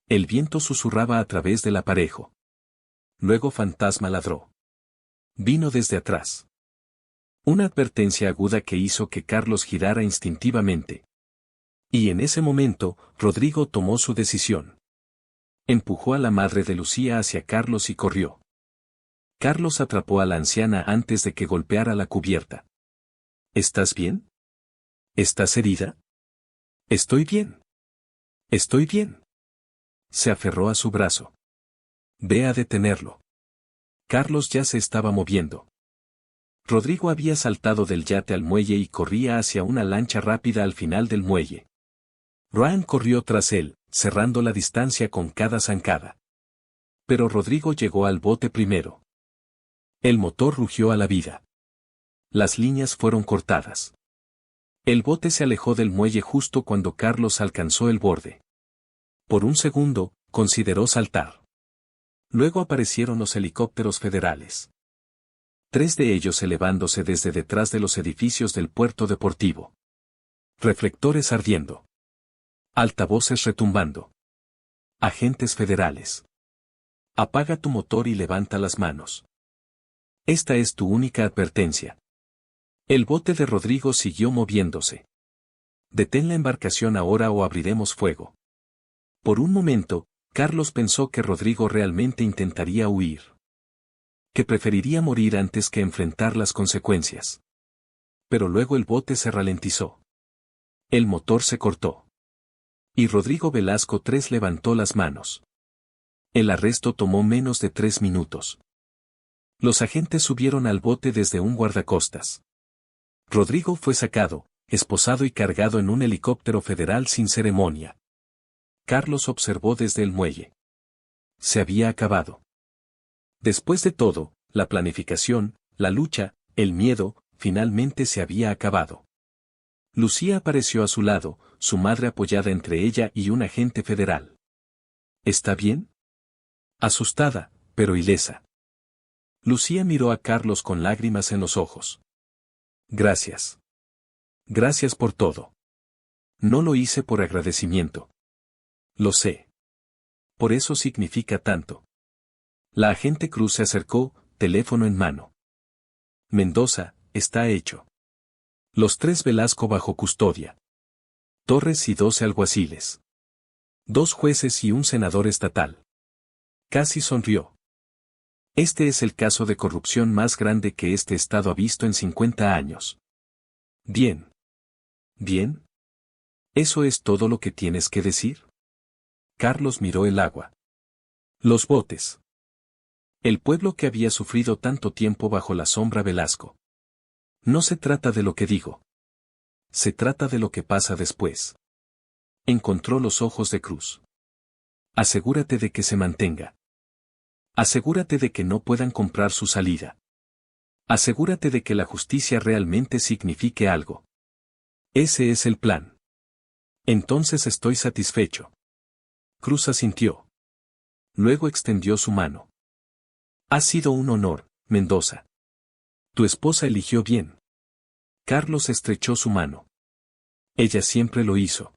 El viento susurraba a través del aparejo. Luego Fantasma ladró. Vino desde atrás. Una advertencia aguda que hizo que Carlos girara instintivamente. Y en ese momento, Rodrigo tomó su decisión. Empujó a la madre de Lucía hacia Carlos y corrió. Carlos atrapó a la anciana antes de que golpeara la cubierta. ¿Estás bien? ¿Estás herida? Estoy bien. Estoy bien. Se aferró a su brazo. Ve a detenerlo. Carlos ya se estaba moviendo. Rodrigo había saltado del yate al muelle y corría hacia una lancha rápida al final del muelle. Ryan corrió tras él, cerrando la distancia con cada zancada. Pero Rodrigo llegó al bote primero. El motor rugió a la vida. Las líneas fueron cortadas. El bote se alejó del muelle justo cuando Carlos alcanzó el borde. Por un segundo, consideró saltar. Luego aparecieron los helicópteros federales. 3 de ellos elevándose desde detrás de los edificios del puerto deportivo. Reflectores ardiendo. Altavoces retumbando. Agentes federales. Apaga tu motor y levanta las manos. Esta es tu única advertencia. El bote de Rodrigo siguió moviéndose. Detén la embarcación ahora o abriremos fuego. Por un momento, Carlos pensó que Rodrigo realmente intentaría huir. Que preferiría morir antes que enfrentar las consecuencias. Pero luego el bote se ralentizó. El motor se cortó. Y Rodrigo Velasco III levantó las manos. El arresto tomó menos de 3 minutos. Los agentes subieron al bote desde un guardacostas. Rodrigo fue sacado, esposado y cargado en un helicóptero federal sin ceremonia. Carlos observó desde el muelle. Se había acabado. Después de todo, la planificación, la lucha, el miedo, finalmente se había acabado. Lucía apareció a su lado, su madre apoyada entre ella y un agente federal. ¿Está bien? Asustada, pero ilesa. Lucía miró a Carlos con lágrimas en los ojos. Gracias. Gracias por todo. No lo hice por agradecimiento. Lo sé. Por eso significa tanto. La agente Cruz se acercó, teléfono en mano. Mendoza, está hecho. Los 3 Velasco bajo custodia. Torres y 12 alguaciles. 2 jueces y un senador estatal. Casi sonrió. Este es el caso de corrupción más grande que este estado ha visto en 50 años. Bien. ¿Bien? ¿Eso es todo lo que tienes que decir? Carlos miró el agua. Los botes. El pueblo que había sufrido tanto tiempo bajo la sombra Velasco. No se trata de lo que digo. Se trata de lo que pasa después. Encontró los ojos de Cruz. Asegúrate de que se mantenga. Asegúrate de que no puedan comprar su salida. Asegúrate de que la justicia realmente signifique algo. Ese es el plan. Entonces estoy satisfecho. Cruz asintió. Luego extendió su mano. Ha sido un honor, Mendoza. Tu esposa eligió bien. Carlos estrechó su mano. Ella siempre lo hizo.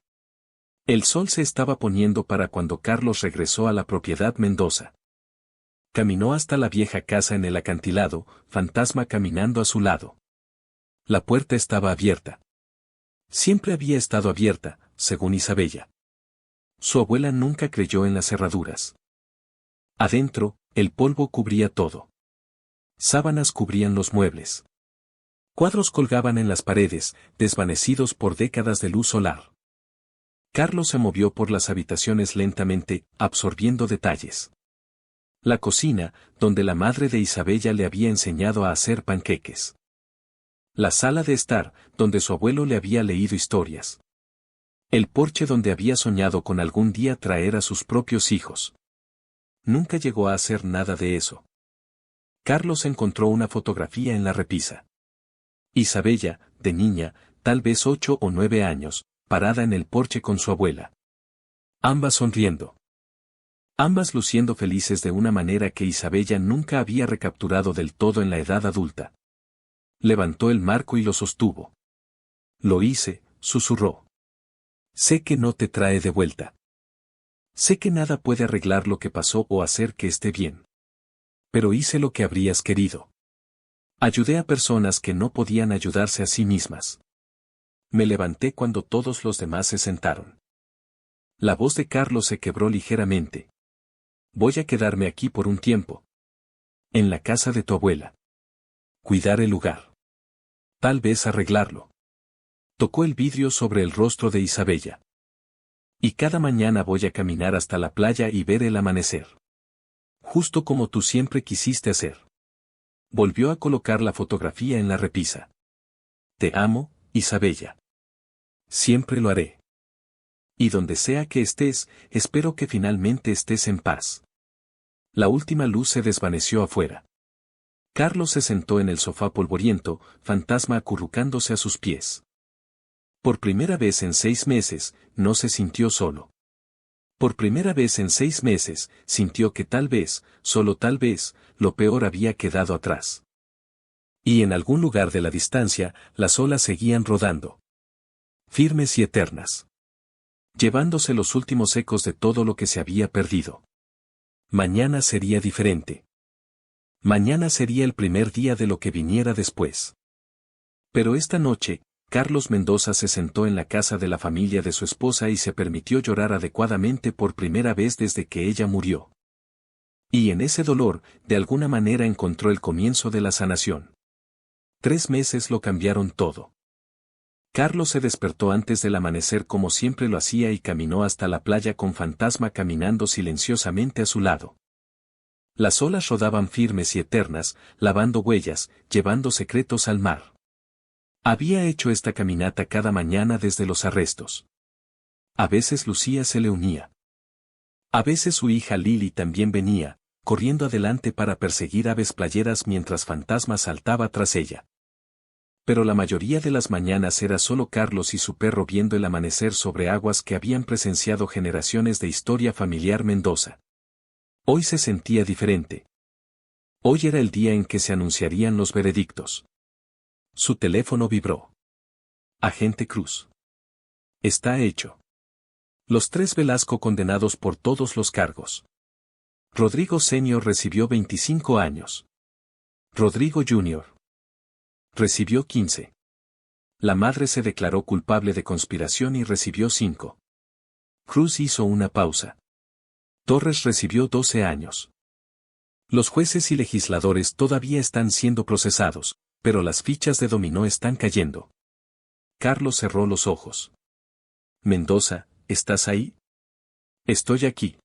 El sol se estaba poniendo para cuando Carlos regresó a la propiedad Mendoza. Caminó hasta la vieja casa en el acantilado, Fantasma caminando a su lado. La puerta estaba abierta. Siempre había estado abierta, según Isabella. Su abuela nunca creyó en las cerraduras. Adentro, el polvo cubría todo. Sábanas cubrían los muebles. Cuadros colgaban en las paredes, desvanecidos por décadas de luz solar. Carlos se movió por las habitaciones lentamente, absorbiendo detalles. La cocina, donde la madre de Isabella le había enseñado a hacer panqueques. La sala de estar, donde su abuelo le había leído historias. El porche donde había soñado con algún día traer a sus propios hijos. Nunca llegó a hacer nada de eso. Carlos encontró una fotografía en la repisa. Isabella, de niña, tal vez 8 o 9 años, parada en el porche con su abuela. Ambas sonriendo. Ambas luciendo felices de una manera que Isabella nunca había recapturado del todo en la edad adulta. Levantó el marco y lo sostuvo. Lo hice, susurró. Sé que no te trae de vuelta. Sé que nada puede arreglar lo que pasó o hacer que esté bien. Pero hice lo que habrías querido. Ayudé a personas que no podían ayudarse a sí mismas. Me levanté cuando todos los demás se sentaron. La voz de Carlos se quebró ligeramente. Voy a quedarme aquí por un tiempo. En la casa de tu abuela. Cuidar el lugar. Tal vez arreglarlo. Tocó el vidrio sobre el rostro de Isabella. Y cada mañana voy a caminar hasta la playa y ver el amanecer. Justo como tú siempre quisiste hacer. Volvió a colocar la fotografía en la repisa. Te amo, Isabella. Siempre lo haré. Y donde sea que estés, espero que finalmente estés en paz. La última luz se desvaneció afuera. Carlos se sentó en el sofá polvoriento, Fantasma acurrucándose a sus pies. Por primera vez en 6 meses, no se sintió solo. Por primera vez en 6 meses, sintió que tal vez, solo tal vez, lo peor había quedado atrás. Y en algún lugar de la distancia, las olas seguían rodando. Firmes y eternas. Llevándose los últimos ecos de todo lo que se había perdido. Mañana sería diferente. Mañana sería el primer día de lo que viniera después. Pero esta noche, Carlos Mendoza se sentó en la casa de la familia de su esposa y se permitió llorar adecuadamente por primera vez desde que ella murió. Y en ese dolor, de alguna manera encontró el comienzo de la sanación. 3 meses lo cambiaron todo. Carlos se despertó antes del amanecer como siempre lo hacía y caminó hasta la playa con Fantasma caminando silenciosamente a su lado. Las olas rodaban firmes y eternas, lavando huellas, llevando secretos al mar. Había hecho esta caminata cada mañana desde los arrestos. A veces Lucía se le unía. A veces su hija Lili también venía, corriendo adelante para perseguir aves playeras mientras Fantasma saltaba tras ella. Pero la mayoría de las mañanas era solo Carlos y su perro viendo el amanecer sobre aguas que habían presenciado generaciones de historia familiar Mendoza. Hoy se sentía diferente. Hoy era el día en que se anunciarían los veredictos. Su teléfono vibró. Agente Cruz. Está hecho. Los 3 Velasco condenados por todos los cargos. Rodrigo Senior recibió 25 años. Rodrigo Jr. recibió 15. La madre se declaró culpable de conspiración y recibió 5. Cruz hizo una pausa. Torres recibió 12 años. Los jueces y legisladores todavía están siendo procesados, pero las fichas de dominó están cayendo. Carlos cerró los ojos. Mendoza, ¿estás ahí? Estoy aquí.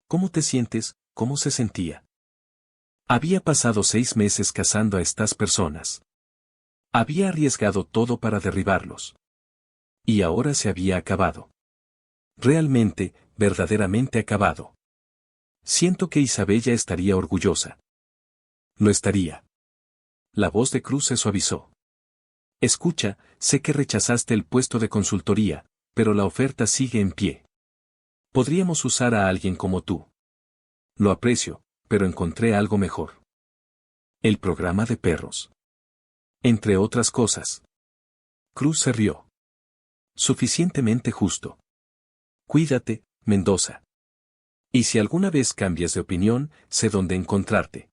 ¿Cómo te sientes? ¿Cómo se sentía? Había pasado 6 meses cazando a estas personas. Había arriesgado todo para derribarlos. Y ahora se había acabado. Realmente, verdaderamente acabado. Siento que Isabella estaría orgullosa. Lo estaría. La voz de Cruz se suavizó. Escucha, sé que rechazaste el puesto de consultoría, pero la oferta sigue en pie. Podríamos usar a alguien como tú. Lo aprecio, pero encontré algo mejor. El programa de perros. Entre otras cosas. Cruz se rió. Suficientemente justo. Cuídate, Mendoza. Y si alguna vez cambias de opinión, sé dónde encontrarte.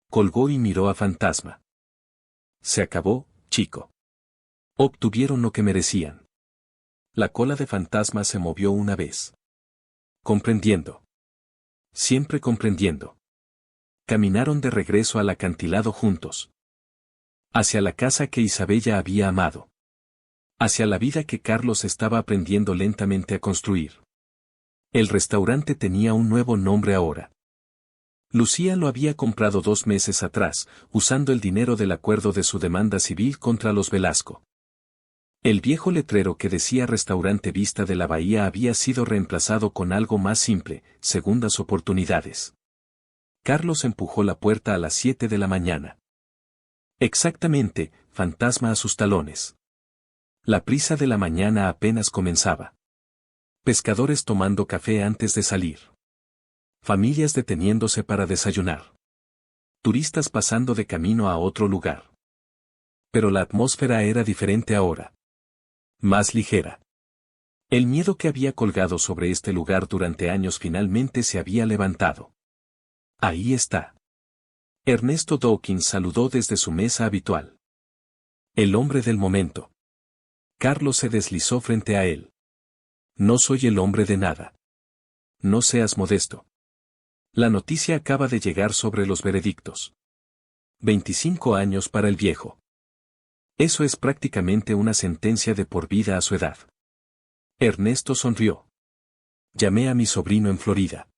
Colgó y miró a Fantasma. Se acabó, chico. Obtuvieron lo que merecían. La cola de Fantasma se movió una vez. Comprendiendo. Siempre comprendiendo. Caminaron de regreso al acantilado juntos. Hacia la casa que Isabella había amado. Hacia la vida que Carlos estaba aprendiendo lentamente a construir. El restaurante tenía un nuevo nombre ahora. Lucía lo había comprado 2 meses atrás, usando el dinero del acuerdo de su demanda civil contra los Velasco. El viejo letrero que decía Restaurante Vista de la Bahía había sido reemplazado con algo más simple, segundas oportunidades. Carlos empujó la puerta a las 7 de la mañana. Exactamente, Fantasma a sus talones. La prisa de la mañana apenas comenzaba. Pescadores tomando café antes de salir. Familias deteniéndose para desayunar. Turistas pasando de camino a otro lugar. Pero la atmósfera era diferente ahora. Más ligera. El miedo que había colgado sobre este lugar durante años finalmente se había levantado. Ahí está. Ernesto Dawkins saludó desde su mesa habitual. El hombre del momento. Carlos se deslizó frente a él. No soy el hombre de nada. No seas modesto. La noticia acaba de llegar sobre los veredictos. 25 años para el viejo. Eso es prácticamente una sentencia de por vida a su edad. Ernesto sonrió. Llamé a mi sobrino en Florida.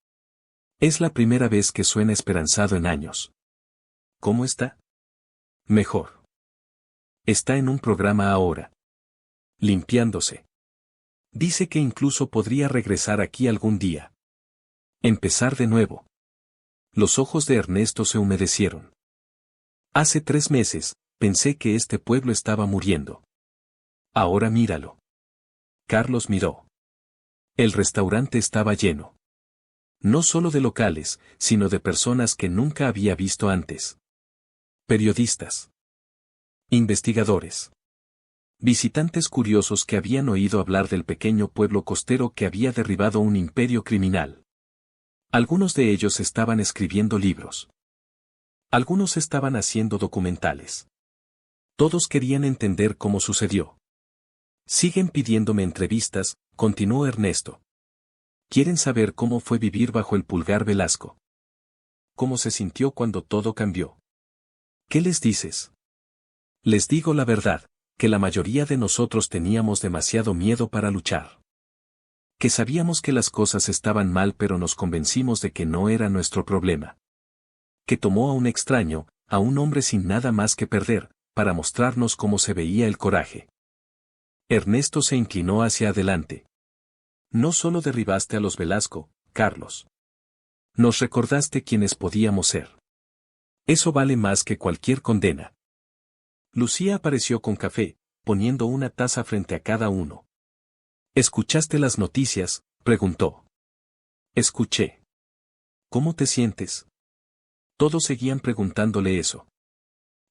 Es la primera vez que suena esperanzado en años. ¿Cómo está? Mejor. Está en un programa ahora. Limpiándose. Dice que incluso podría regresar aquí algún día. Empezar de nuevo. Los ojos de Ernesto se humedecieron. Hace 3 meses, pensé que este pueblo estaba muriendo. Ahora míralo. Carlos miró. El restaurante estaba lleno. No solo de locales, sino de personas que nunca había visto antes. Periodistas. Investigadores. Visitantes curiosos que habían oído hablar del pequeño pueblo costero que había derribado un imperio criminal. Algunos de ellos estaban escribiendo libros. Algunos estaban haciendo documentales. Todos querían entender cómo sucedió. Siguen pidiéndome entrevistas, continuó Ernesto. Quieren saber cómo fue vivir bajo el pulgar Velasco. ¿Cómo se sintió cuando todo cambió? ¿Qué les dices? Les digo la verdad, que la mayoría de nosotros teníamos demasiado miedo para luchar. Que sabíamos que las cosas estaban mal pero nos convencimos de que no era nuestro problema. Que tomó a un extraño, a un hombre sin nada más que perder, para mostrarnos cómo se veía el coraje. Ernesto se inclinó hacia adelante. No solo derribaste a los Velasco, Carlos. Nos recordaste quiénes podíamos ser. Eso vale más que cualquier condena. Lucía apareció con café, poniendo una taza frente a cada uno. ¿Escuchaste las noticias?, preguntó. Escuché. ¿Cómo te sientes? Todos seguían preguntándole eso.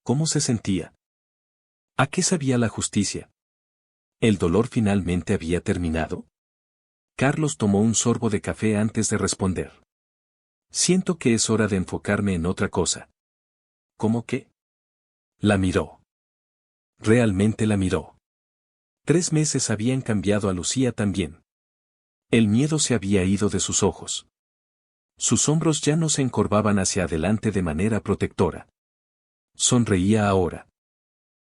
¿Cómo se sentía? ¿A qué sabía la justicia? ¿El dolor finalmente había terminado? Carlos tomó un sorbo de café antes de responder. Siento que es hora de enfocarme en otra cosa. ¿Cómo qué? La miró. Realmente la miró. 3 meses habían cambiado a Lucía también. El miedo se había ido de sus ojos. Sus hombros ya no se encorvaban hacia adelante de manera protectora. Sonreía ahora.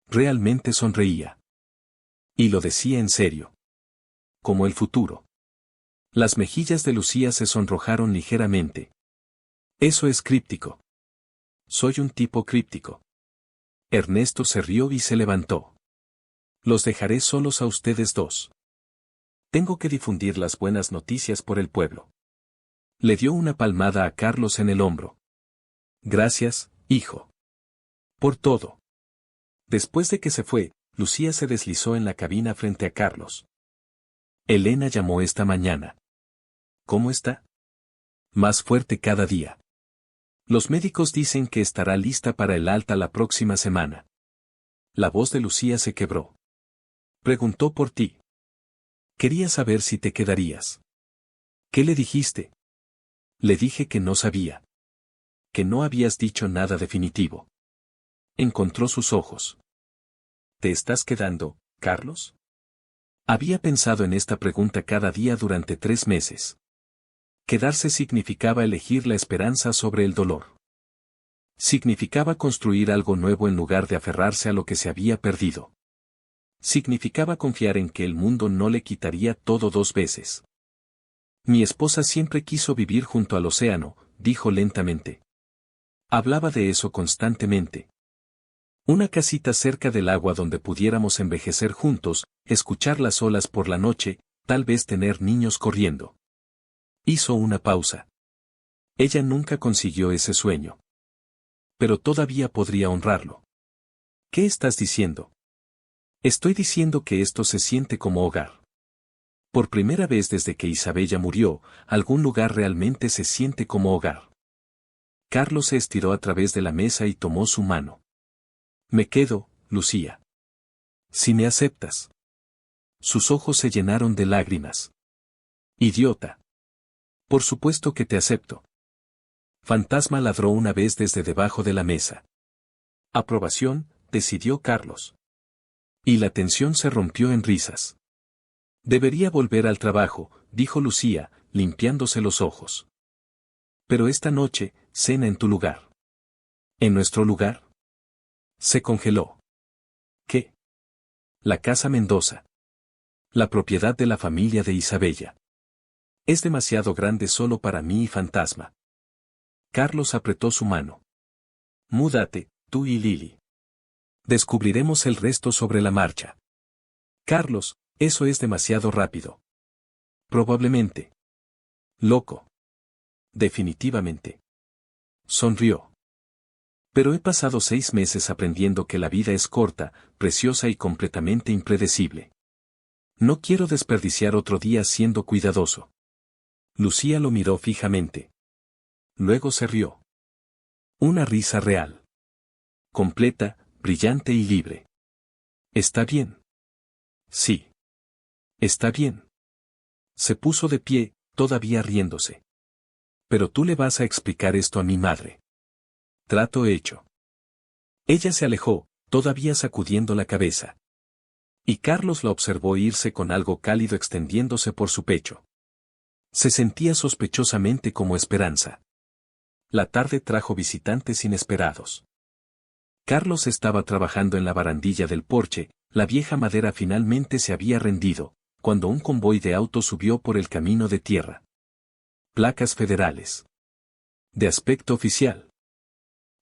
Realmente sonreía. Y lo decía en serio. Como el futuro. Las mejillas de Lucía se sonrojaron ligeramente. Eso es críptico. Soy un tipo críptico. Ernesto se rió y se levantó. Los dejaré solos a ustedes dos. Tengo que difundir las buenas noticias por el pueblo. Le dio una palmada a Carlos en el hombro. Gracias, hijo. Por todo. Después de que se fue, Lucía se deslizó en la cabina frente a Carlos. Elena llamó esta mañana. ¿Cómo está? Más fuerte cada día. Los médicos dicen que estará lista para el alta la próxima semana. La voz de Lucía se quebró. Preguntó por ti. Quería saber si te quedarías. ¿Qué le dijiste? Le dije que no sabía. Que no habías dicho nada definitivo. Encontró sus ojos. ¿Te estás quedando, Carlos? Había pensado en esta pregunta cada día durante 3 meses. Quedarse significaba elegir la esperanza sobre el dolor. Significaba construir algo nuevo en lugar de aferrarse a lo que se había perdido. Significaba confiar en que el mundo no le quitaría todo 2 veces. Mi esposa siempre quiso vivir junto al océano, dijo lentamente. Hablaba de eso constantemente. Una casita cerca del agua donde pudiéramos envejecer juntos, escuchar las olas por la noche, tal vez tener niños corriendo. Hizo una pausa. Ella nunca consiguió ese sueño. Pero todavía podría honrarlo. ¿Qué estás diciendo? Estoy diciendo que esto se siente como hogar. Por primera vez desde que Isabella murió, algún lugar realmente se siente como hogar. Carlos se estiró a través de la mesa y tomó su mano. Me quedo, Lucía. Si me aceptas. Sus ojos se llenaron de lágrimas. Idiota. Por supuesto que te acepto. Fantasma ladró una vez desde debajo de la mesa. Aprobación, decidió Carlos. Y la tensión se rompió en risas. Debería volver al trabajo, dijo Lucía, limpiándose los ojos. Pero esta noche, cena en tu lugar. ¿En nuestro lugar? Se congeló. ¿Qué? La Casa Mendoza. La propiedad de la familia de Isabella. Es demasiado grande solo para mí y Fantasma. Carlos apretó su mano. Múdate, tú y Lily. Descubriremos el resto sobre la marcha. Carlos, eso es demasiado rápido. Probablemente. Loco. Definitivamente. Sonrió. Pero he pasado 6 meses aprendiendo que la vida es corta, preciosa y completamente impredecible. No quiero desperdiciar otro día siendo cuidadoso. Lucía lo miró fijamente. Luego se rió. Una risa real. Completa, brillante y libre. ¿Está bien? Sí. Está bien. Se puso de pie, todavía riéndose. Pero tú le vas a explicar esto a mi madre. Trato hecho. Ella se alejó, todavía sacudiendo la cabeza. Y Carlos la observó irse con algo cálido extendiéndose por su pecho. Se sentía sospechosamente como Esperanza. La tarde trajo visitantes inesperados. Carlos estaba trabajando en la barandilla del porche, la vieja madera finalmente se había rendido, cuando un convoy de autos subió por el camino de tierra. Placas federales. De aspecto oficial.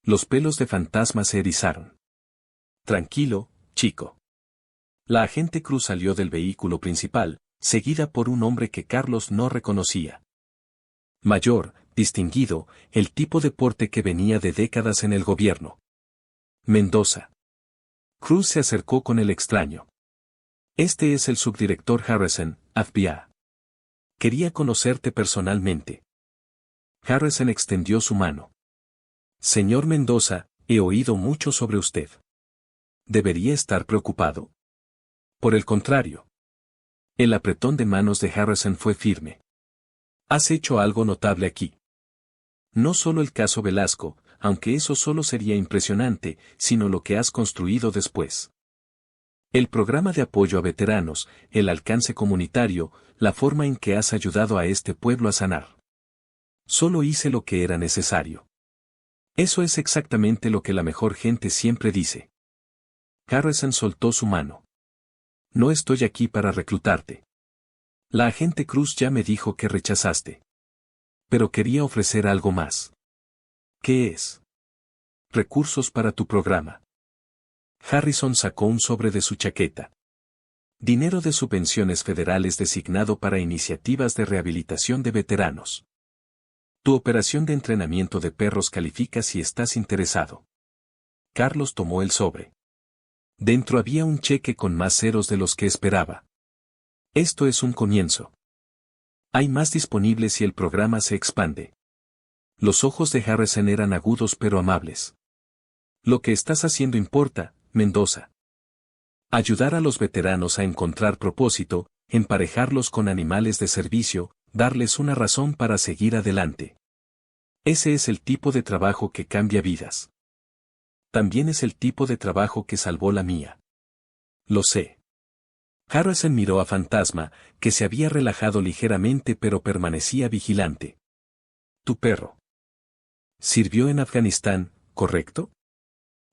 Los pelos de Fantasma se erizaron. Tranquilo, chico. La agente Cruz salió del vehículo principal, seguida por un hombre que Carlos no reconocía. Mayor, distinguido, el tipo de porte que venía de décadas en el gobierno. Mendoza. Cruz se acercó con el extraño. Este es el subdirector Harrison, FBI. Quería conocerte personalmente. Harrison extendió su mano. Señor Mendoza, he oído mucho sobre usted. ¿Debería estar preocupado? Por el contrario. El apretón de manos de Harrison fue firme. Has hecho algo notable aquí. No solo el caso Velasco, aunque eso solo sería impresionante, sino lo que has construido después. El programa de apoyo a veteranos, el alcance comunitario, la forma en que has ayudado a este pueblo a sanar. Solo hice lo que era necesario. Eso es exactamente lo que la mejor gente siempre dice. Harrison soltó su mano. No estoy aquí para reclutarte. La agente Cruz ya me dijo que rechazaste. Pero quería ofrecer algo más. ¿Qué es? Recursos para tu programa. Harrison sacó un sobre de su chaqueta. Dinero de subvenciones federales designado para iniciativas de rehabilitación de veteranos. Tu operación de entrenamiento de perros califica si estás interesado. Carlos tomó el sobre. Dentro había un cheque con más ceros de los que esperaba. Esto es un comienzo. Hay más disponible si el programa se expande. Los ojos de Harrison eran agudos pero amables. Lo que estás haciendo importa, Mendoza. Ayudar a los veteranos a encontrar propósito, emparejarlos con animales de servicio, darles una razón para seguir adelante. Ese es el tipo de trabajo que cambia vidas. También es el tipo de trabajo que salvó la mía. Lo sé. Harrison miró a Fantasma, que se había relajado ligeramente pero permanecía vigilante. Tu perro. Sirvió en Afganistán, ¿correcto?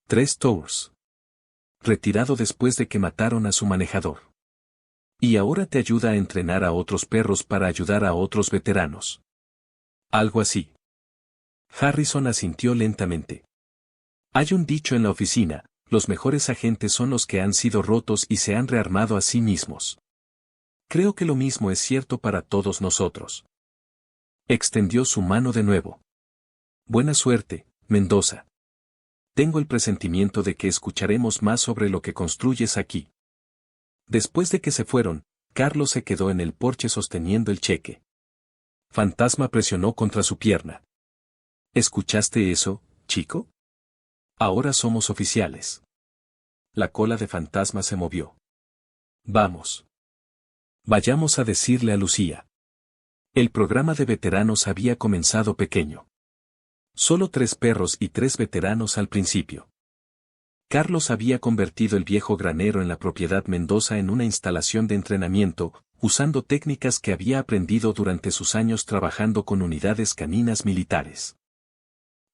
3 tours. Retirado después de que mataron a su manejador. Y ahora te ayuda a entrenar a otros perros para ayudar a otros veteranos. Algo así. Harrison asintió lentamente. Hay un dicho en la oficina, los mejores agentes son los que han sido rotos y se han rearmado a sí mismos. Creo que lo mismo es cierto para todos nosotros. Extendió su mano de nuevo. Buena suerte, Mendoza. Tengo el presentimiento de que escucharemos más sobre lo que construyes aquí. Después de que se fueron, Carlos se quedó en el porche sosteniendo el cheque. Fantasma presionó contra su pierna. ¿Escuchaste eso, chico? Ahora somos oficiales. La cola de Fantasma se movió. Vamos. Vayamos a decirle a Lucía. El programa de veteranos había comenzado pequeño. Solo 3 perros y 3 veteranos al principio. Carlos había convertido el viejo granero en la propiedad Mendoza en una instalación de entrenamiento, usando técnicas que había aprendido durante sus años trabajando con unidades caninas militares.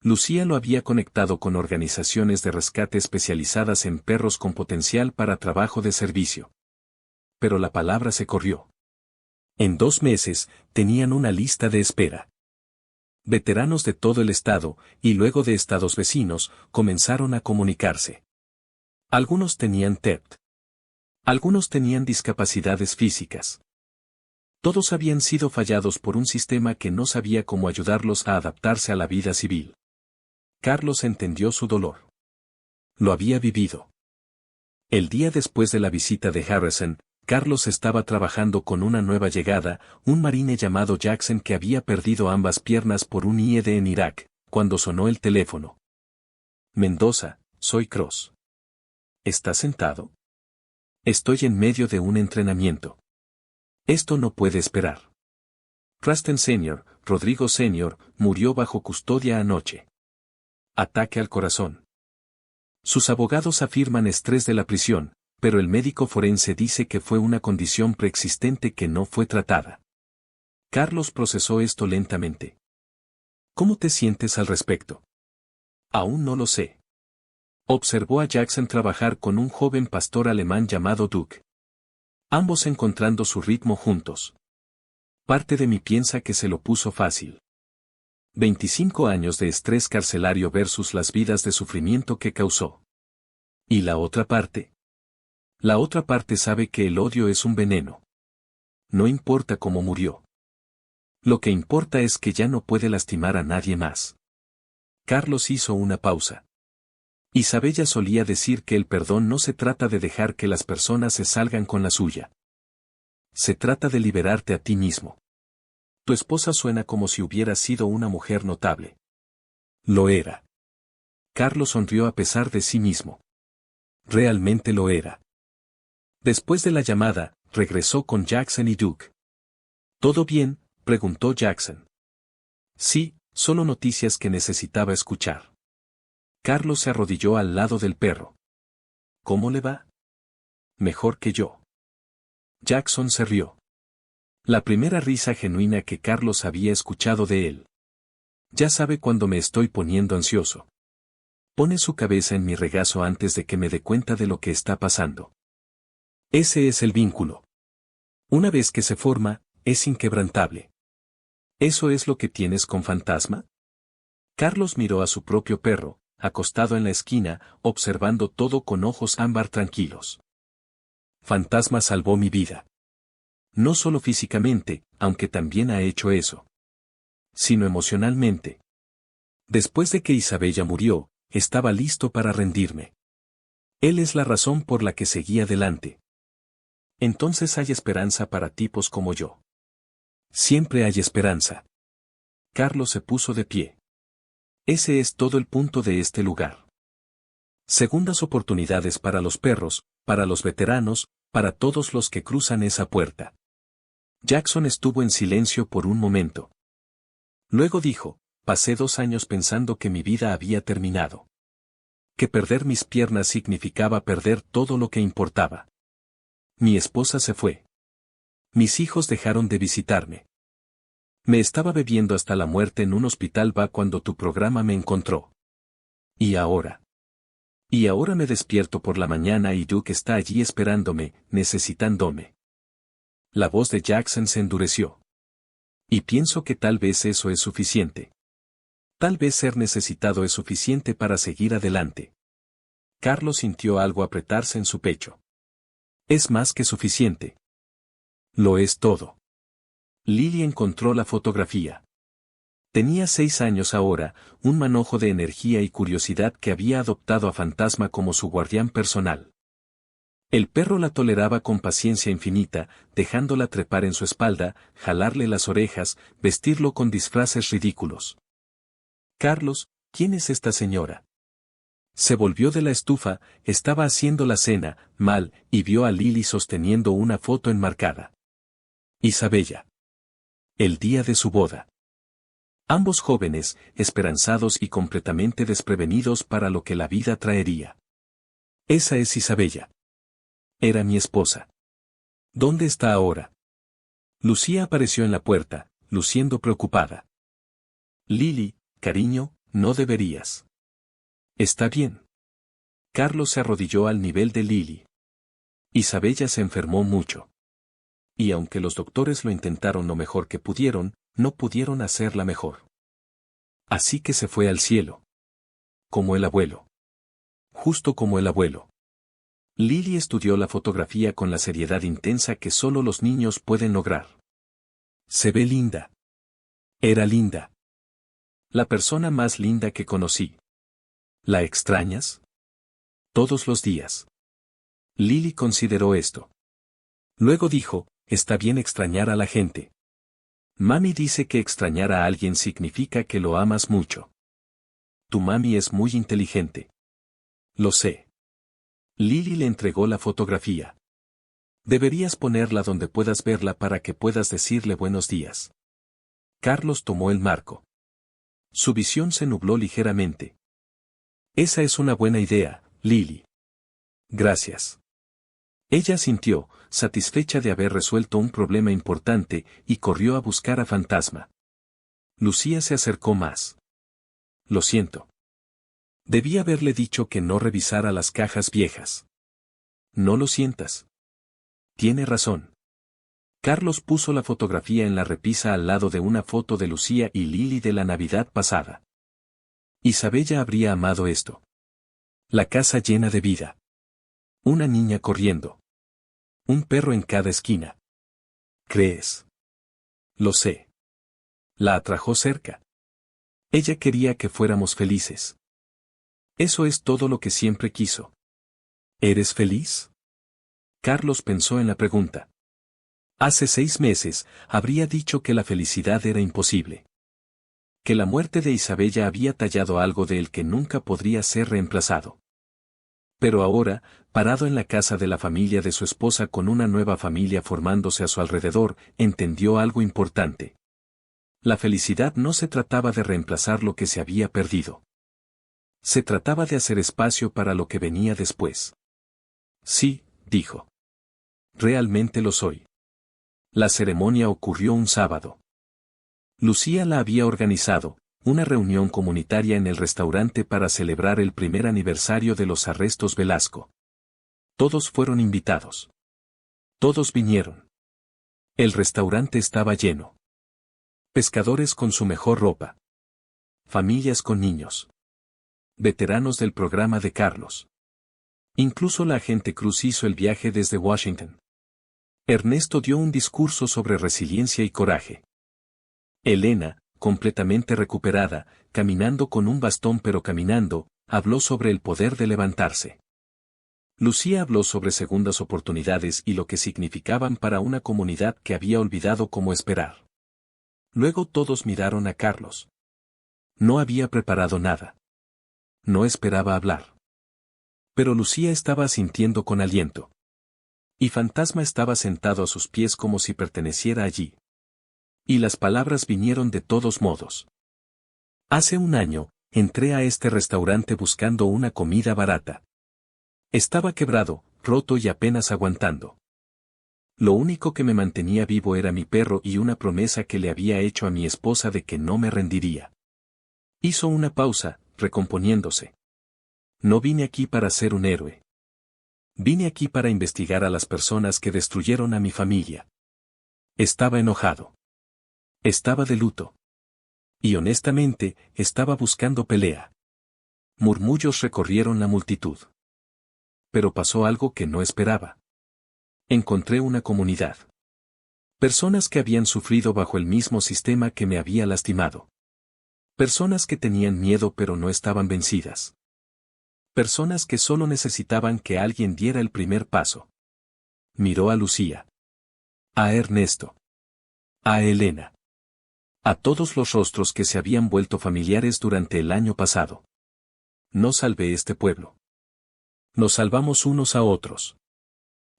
Lucía lo había conectado con organizaciones de rescate especializadas en perros con potencial para trabajo de servicio. Pero la palabra se corrió. En 2 meses, tenían una lista de espera. Veteranos de todo el estado, y luego de estados vecinos, comenzaron a comunicarse. Algunos tenían TEP. Algunos tenían discapacidades físicas. Todos habían sido fallados por un sistema que no sabía cómo ayudarlos a adaptarse a la vida civil. Carlos entendió su dolor. Lo había vivido. El día después de la visita de Harrison, Carlos estaba trabajando con una nueva llegada, un marine llamado Jackson que había perdido ambas piernas por un IED en Irak, cuando sonó el teléfono. Mendoza, soy Cross. ¿Estás sentado? Estoy en medio de un entrenamiento. Esto no puede esperar. Rasten Sr., Rodrigo Sr., murió bajo custodia anoche. Ataque al corazón. Sus abogados afirman estrés de la prisión, pero el médico forense dice que fue una condición preexistente que no fue tratada. Carlos procesó esto lentamente. ¿Cómo te sientes al respecto? Aún no lo sé. Observó a Jackson trabajar con un joven pastor alemán llamado Duke. Ambos encontrando su ritmo juntos. Parte de mí piensa que se lo puso fácil. 25 años de estrés carcelario versus las vidas de sufrimiento que causó. ¿Y la otra parte? La otra parte sabe que el odio es un veneno. No importa cómo murió. Lo que importa es que ya no puede lastimar a nadie más. Carlos hizo una pausa. Isabella solía decir que el perdón no se trata de dejar que las personas se salgan con la suya. Se trata de liberarte a ti mismo. Tu esposa suena como si hubiera sido una mujer notable. Lo era. Carlos sonrió a pesar de sí mismo. Realmente lo era. Después de la llamada, regresó con Jackson y Duke. ¿Todo bien?, preguntó Jackson. Sí, solo noticias que necesitaba escuchar. Carlos se arrodilló al lado del perro. ¿Cómo le va? Mejor que yo. Jackson se rió. La primera risa genuina que Carlos había escuchado de él. Ya sabe cuando me estoy poniendo ansioso. Pone su cabeza en mi regazo antes de que me dé cuenta de lo que está pasando. Ese es el vínculo. Una vez que se forma, es inquebrantable. ¿Eso es lo que tienes con Fantasma? Carlos miró a su propio perro, acostado en la esquina, observando todo con ojos ámbar tranquilos. Fantasma salvó mi vida. No solo físicamente, aunque también ha hecho eso. Sino emocionalmente. Después de que Isabella murió, estaba listo para rendirme. Él es la razón por la que seguí adelante. Entonces hay esperanza para tipos como yo. Siempre hay esperanza. Carlos se puso de pie. Ese es todo el punto de este lugar. Segundas oportunidades para los perros, para los veteranos, para todos los que cruzan esa puerta. Jackson estuvo en silencio por un momento. Luego dijo, pasé 2 años pensando que mi vida había terminado. Que perder mis piernas significaba perder todo lo que importaba. Mi esposa se fue. Mis hijos dejaron de visitarme. Me estaba bebiendo hasta la muerte en un hospital cuando tu programa me encontró. ¿Y ahora? Y ahora me despierto por la mañana y Duke está allí esperándome, necesitándome. La voz de Jackson se endureció. Y pienso que tal vez eso es suficiente. Tal vez ser necesitado es suficiente para seguir adelante. Carlos sintió algo apretarse en su pecho. Es más que suficiente. Lo es todo. Lily encontró la fotografía. Tenía 6 años ahora, un manojo de energía y curiosidad que había adoptado a Fantasma como su guardián personal. El perro la toleraba con paciencia infinita, dejándola trepar en su espalda, jalarle las orejas, vestirlo con disfraces ridículos. Carlos, ¿quién es esta señora? Se volvió de la estufa, estaba haciendo la cena, mal, y vio a Lily sosteniendo una foto enmarcada. Isabella. El día de su boda. Ambos jóvenes, esperanzados y completamente desprevenidos para lo que la vida traería. Esa es Isabella. Era mi esposa. ¿Dónde está ahora? Lucía apareció en la puerta, luciendo preocupada. Lily, cariño, no deberías. Está bien. Carlos se arrodilló al nivel de Lily. Isabella se enfermó mucho. Y aunque los doctores lo intentaron lo mejor que pudieron, no pudieron hacerla mejor. Así que se fue al cielo. Como el abuelo. Justo como el abuelo. Lily estudió la fotografía con la seriedad intensa que solo los niños pueden lograr. Se ve linda. Era linda. La persona más linda que conocí. ¿La extrañas? Todos los días. Lily consideró esto. Luego dijo, está bien extrañar a la gente. Mami dice que extrañar a alguien significa que lo amas mucho. Tu mami es muy inteligente. Lo sé. Lily le entregó la fotografía. Deberías ponerla donde puedas verla para que puedas decirle buenos días. Carlos tomó el marco. Su visión se nubló ligeramente. Esa es una buena idea, Lily. Gracias. Ella sintió, satisfecha de haber resuelto un problema importante, y corrió a buscar a Fantasma. Lucía se acercó más. Lo siento. Debí haberle dicho que no revisara las cajas viejas. No lo sientas. Tiene razón. Carlos puso la fotografía en la repisa al lado de una foto de Lucía y Lily de la Navidad pasada. Isabella habría amado esto. La casa llena de vida. Una niña corriendo. Un perro en cada esquina. ¿Crees? Lo sé. La atrajo cerca. Ella quería que fuéramos felices. Eso es todo lo que siempre quiso. ¿Eres feliz? Carlos pensó en la pregunta. Hace 6 meses, habría dicho que la felicidad era imposible. Que la muerte de Isabella había tallado algo de él que nunca podría ser reemplazado. Pero ahora, parado en la casa de la familia de su esposa con una nueva familia formándose a su alrededor, entendió algo importante. La felicidad no se trataba de reemplazar lo que se había perdido. Se trataba de hacer espacio para lo que venía después. Sí, dijo. Realmente lo soy. La ceremonia ocurrió un sábado. Lucía la había organizado, una reunión comunitaria en el restaurante para celebrar el primer aniversario de los arrestos Velasco. Todos fueron invitados. Todos vinieron. El restaurante estaba lleno. Pescadores con su mejor ropa. Familias con niños. Veteranos del programa de Carlos. Incluso la agente Cruz hizo el viaje desde Washington. Ernesto dio un discurso sobre resiliencia y coraje. Elena, completamente recuperada, caminando con un bastón pero caminando, habló sobre el poder de levantarse. Lucía habló sobre segundas oportunidades y lo que significaban para una comunidad que había olvidado cómo esperar. Luego todos miraron a Carlos. No había preparado nada. No esperaba hablar. Pero Lucía estaba asintiendo con aliento. Y Fantasma estaba sentado a sus pies como si perteneciera allí. Y las palabras vinieron de todos modos. Hace un año, entré a este restaurante buscando una comida barata. Estaba quebrado, roto y apenas aguantando. Lo único que me mantenía vivo era mi perro y una promesa que le había hecho a mi esposa de que no me rendiría. Hizo una pausa, recomponiéndose. No vine aquí para ser un héroe. Vine aquí para investigar a las personas que destruyeron a mi familia. Estaba enojado. Estaba de luto. Y honestamente, estaba buscando pelea. Murmullos recorrieron la multitud. Pero pasó algo que no esperaba. Encontré una comunidad. Personas que habían sufrido bajo el mismo sistema que me había lastimado. Personas que tenían miedo pero no estaban vencidas. Personas que solo necesitaban que alguien diera el primer paso. Miró a Lucía. A Ernesto. A Elena. A todos los rostros que se habían vuelto familiares durante el año pasado. No salvé este pueblo. Nos salvamos unos a otros.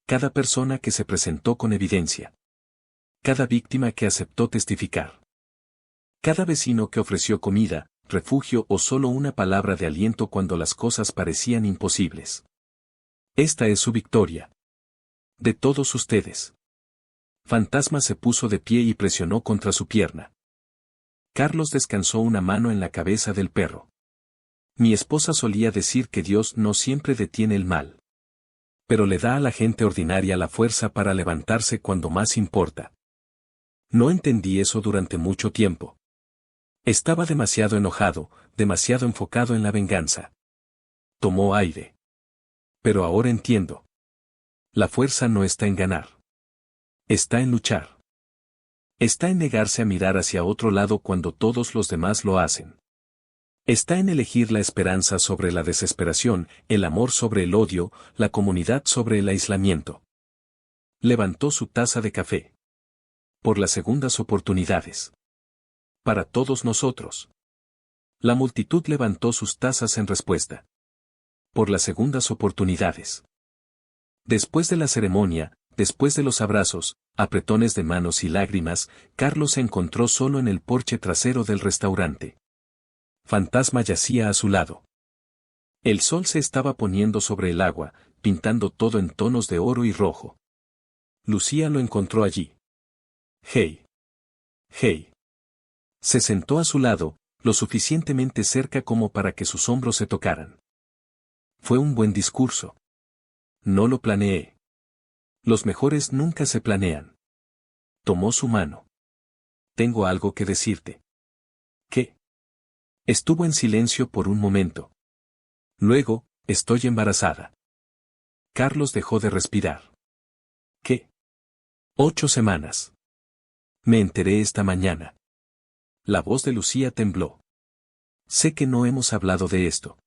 Cada persona que se presentó con evidencia. Cada víctima que aceptó testificar. Cada vecino que ofreció comida, refugio o solo una palabra de aliento cuando las cosas parecían imposibles. Esta es su victoria. De todos ustedes. Fantasma se puso de pie y presionó contra su pierna. Carlos descansó una mano en la cabeza del perro. Mi esposa solía decir que Dios no siempre detiene el mal. Pero le da a la gente ordinaria la fuerza para levantarse cuando más importa. No entendí eso durante mucho tiempo. Estaba demasiado enojado, demasiado enfocado en la venganza. Tomó aire. Pero ahora entiendo. La fuerza no está en ganar. Está en luchar. Está en negarse a mirar hacia otro lado cuando todos los demás lo hacen. Está en elegir la esperanza sobre la desesperación, el amor sobre el odio, la comunidad sobre el aislamiento. Levantó su taza de café. Por las segundas oportunidades. Para todos nosotros. La multitud levantó sus tazas en respuesta. por las segundas oportunidades. Después de la ceremonia, después de los abrazos, apretones de manos y lágrimas, Carlos se encontró solo en el porche trasero del restaurante. Fantasma yacía a su lado. El sol se estaba poniendo sobre el agua, pintando todo en tonos de oro y rojo. Lucía lo encontró allí. Hey. Hey. Se sentó a su lado, lo suficientemente cerca como para que sus hombros se tocaran. Fue un buen discurso. No lo planeé. Los mejores nunca se planean. Tomó su mano. Tengo algo que decirte. ¿Qué? Estuvo en silencio por un momento. Luego, estoy embarazada. Carlos dejó de respirar. ¿Qué? 8 semanas. Me enteré esta mañana. La voz de Lucía tembló. Sé que no hemos hablado de esto.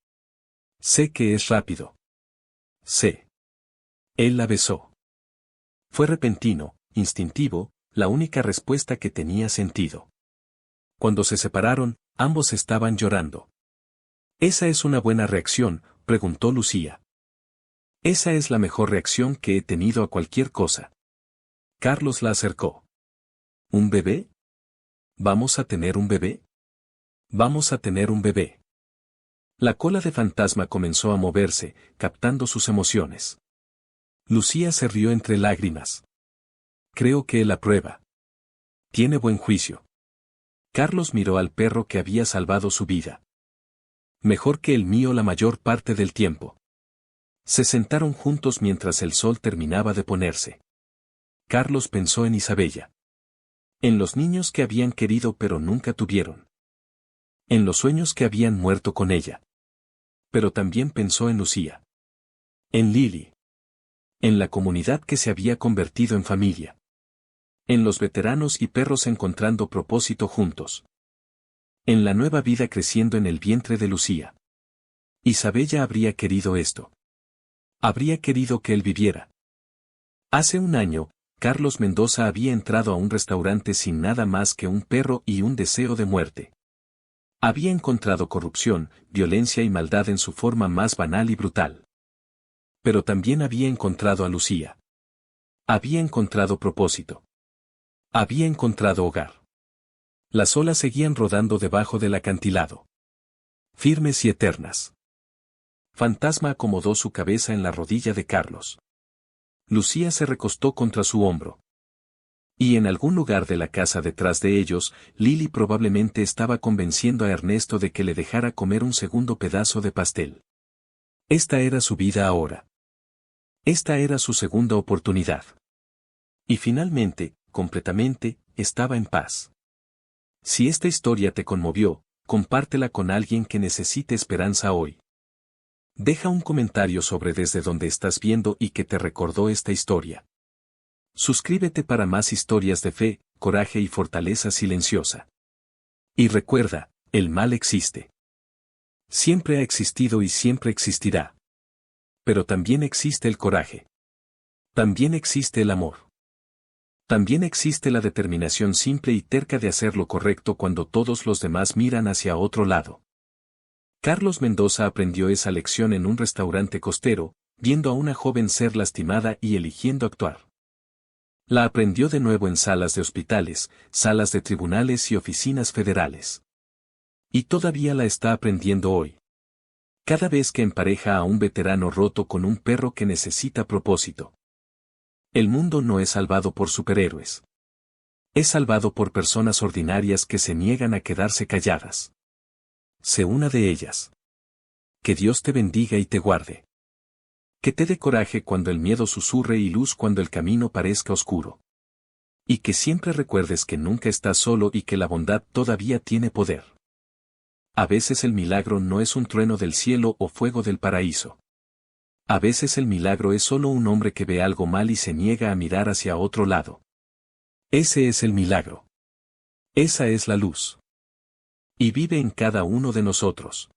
Sé que es rápido. Sé. Él la besó. Fue repentino, instintivo, la única respuesta que tenía sentido. Cuando se separaron, ambos estaban llorando. ¿Esa es una buena reacción?, preguntó Lucía. Esa es la mejor reacción que he tenido a cualquier cosa. Carlos la acercó. ¿Un bebé? ¿Vamos a tener un bebé? Vamos a tener un bebé. La cola de Fantasma comenzó a moverse, captando sus emociones. Lucía se rió entre lágrimas. Creo que él aprueba. Tiene buen juicio. Carlos miró al perro que había salvado su vida. Mejor que el mío la mayor parte del tiempo. Se sentaron juntos mientras el sol terminaba de ponerse. Carlos pensó en Isabella. En los niños que habían querido pero nunca tuvieron. En los sueños que habían muerto con ella. Pero también pensó en Lucía. En Lily. En la comunidad que se había convertido en familia. En los veteranos y perros encontrando propósito juntos. En la nueva vida creciendo en el vientre de Lucía. Isabella habría querido esto. Habría querido que él viviera. Hace un año, Carlos Mendoza había entrado a un restaurante sin nada más que un perro y un deseo de muerte. Había encontrado corrupción, violencia y maldad en su forma más banal y brutal. Pero también había encontrado a Lucía. Había encontrado propósito. Había encontrado hogar. Las olas seguían rodando debajo del acantilado. Firmes y eternas. Fantasma acomodó su cabeza en la rodilla de Carlos. Lucía se recostó contra su hombro. Y en algún lugar de la casa detrás de ellos, Lily probablemente estaba convenciendo a Ernesto de que le dejara comer un segundo pedazo de pastel. Esta era su vida ahora. Esta era su segunda oportunidad. Y finalmente, completamente, estaba en paz. Si esta historia te conmovió, compártela con alguien que necesite esperanza hoy. Deja un comentario sobre desde dónde estás viendo y qué te recordó esta historia. Suscríbete para más historias de fe, coraje y fortaleza silenciosa. Y recuerda, el mal existe. Siempre ha existido y siempre existirá. Pero también existe el coraje. También existe el amor. También existe la determinación simple y terca de hacer lo correcto cuando todos los demás miran hacia otro lado. Carlos Mendoza aprendió esa lección en un restaurante costero, viendo a una joven ser lastimada y eligiendo actuar. La aprendió de nuevo en salas de hospitales, salas de tribunales y oficinas federales. Y todavía la está aprendiendo hoy. Cada vez que empareja a un veterano roto con un perro que necesita propósito. El mundo no es salvado por superhéroes. Es salvado por personas ordinarias que se niegan a quedarse calladas. Sé una de ellas. Que Dios te bendiga y te guarde. Que te dé coraje cuando el miedo susurre y luz cuando el camino parezca oscuro. Y que siempre recuerdes que nunca estás solo y que la bondad todavía tiene poder. A veces el milagro no es un trueno del cielo o fuego del paraíso. A veces el milagro es solo un hombre que ve algo mal y se niega a mirar hacia otro lado. Ese es el milagro. Esa es la luz. Y vive en cada uno de nosotros.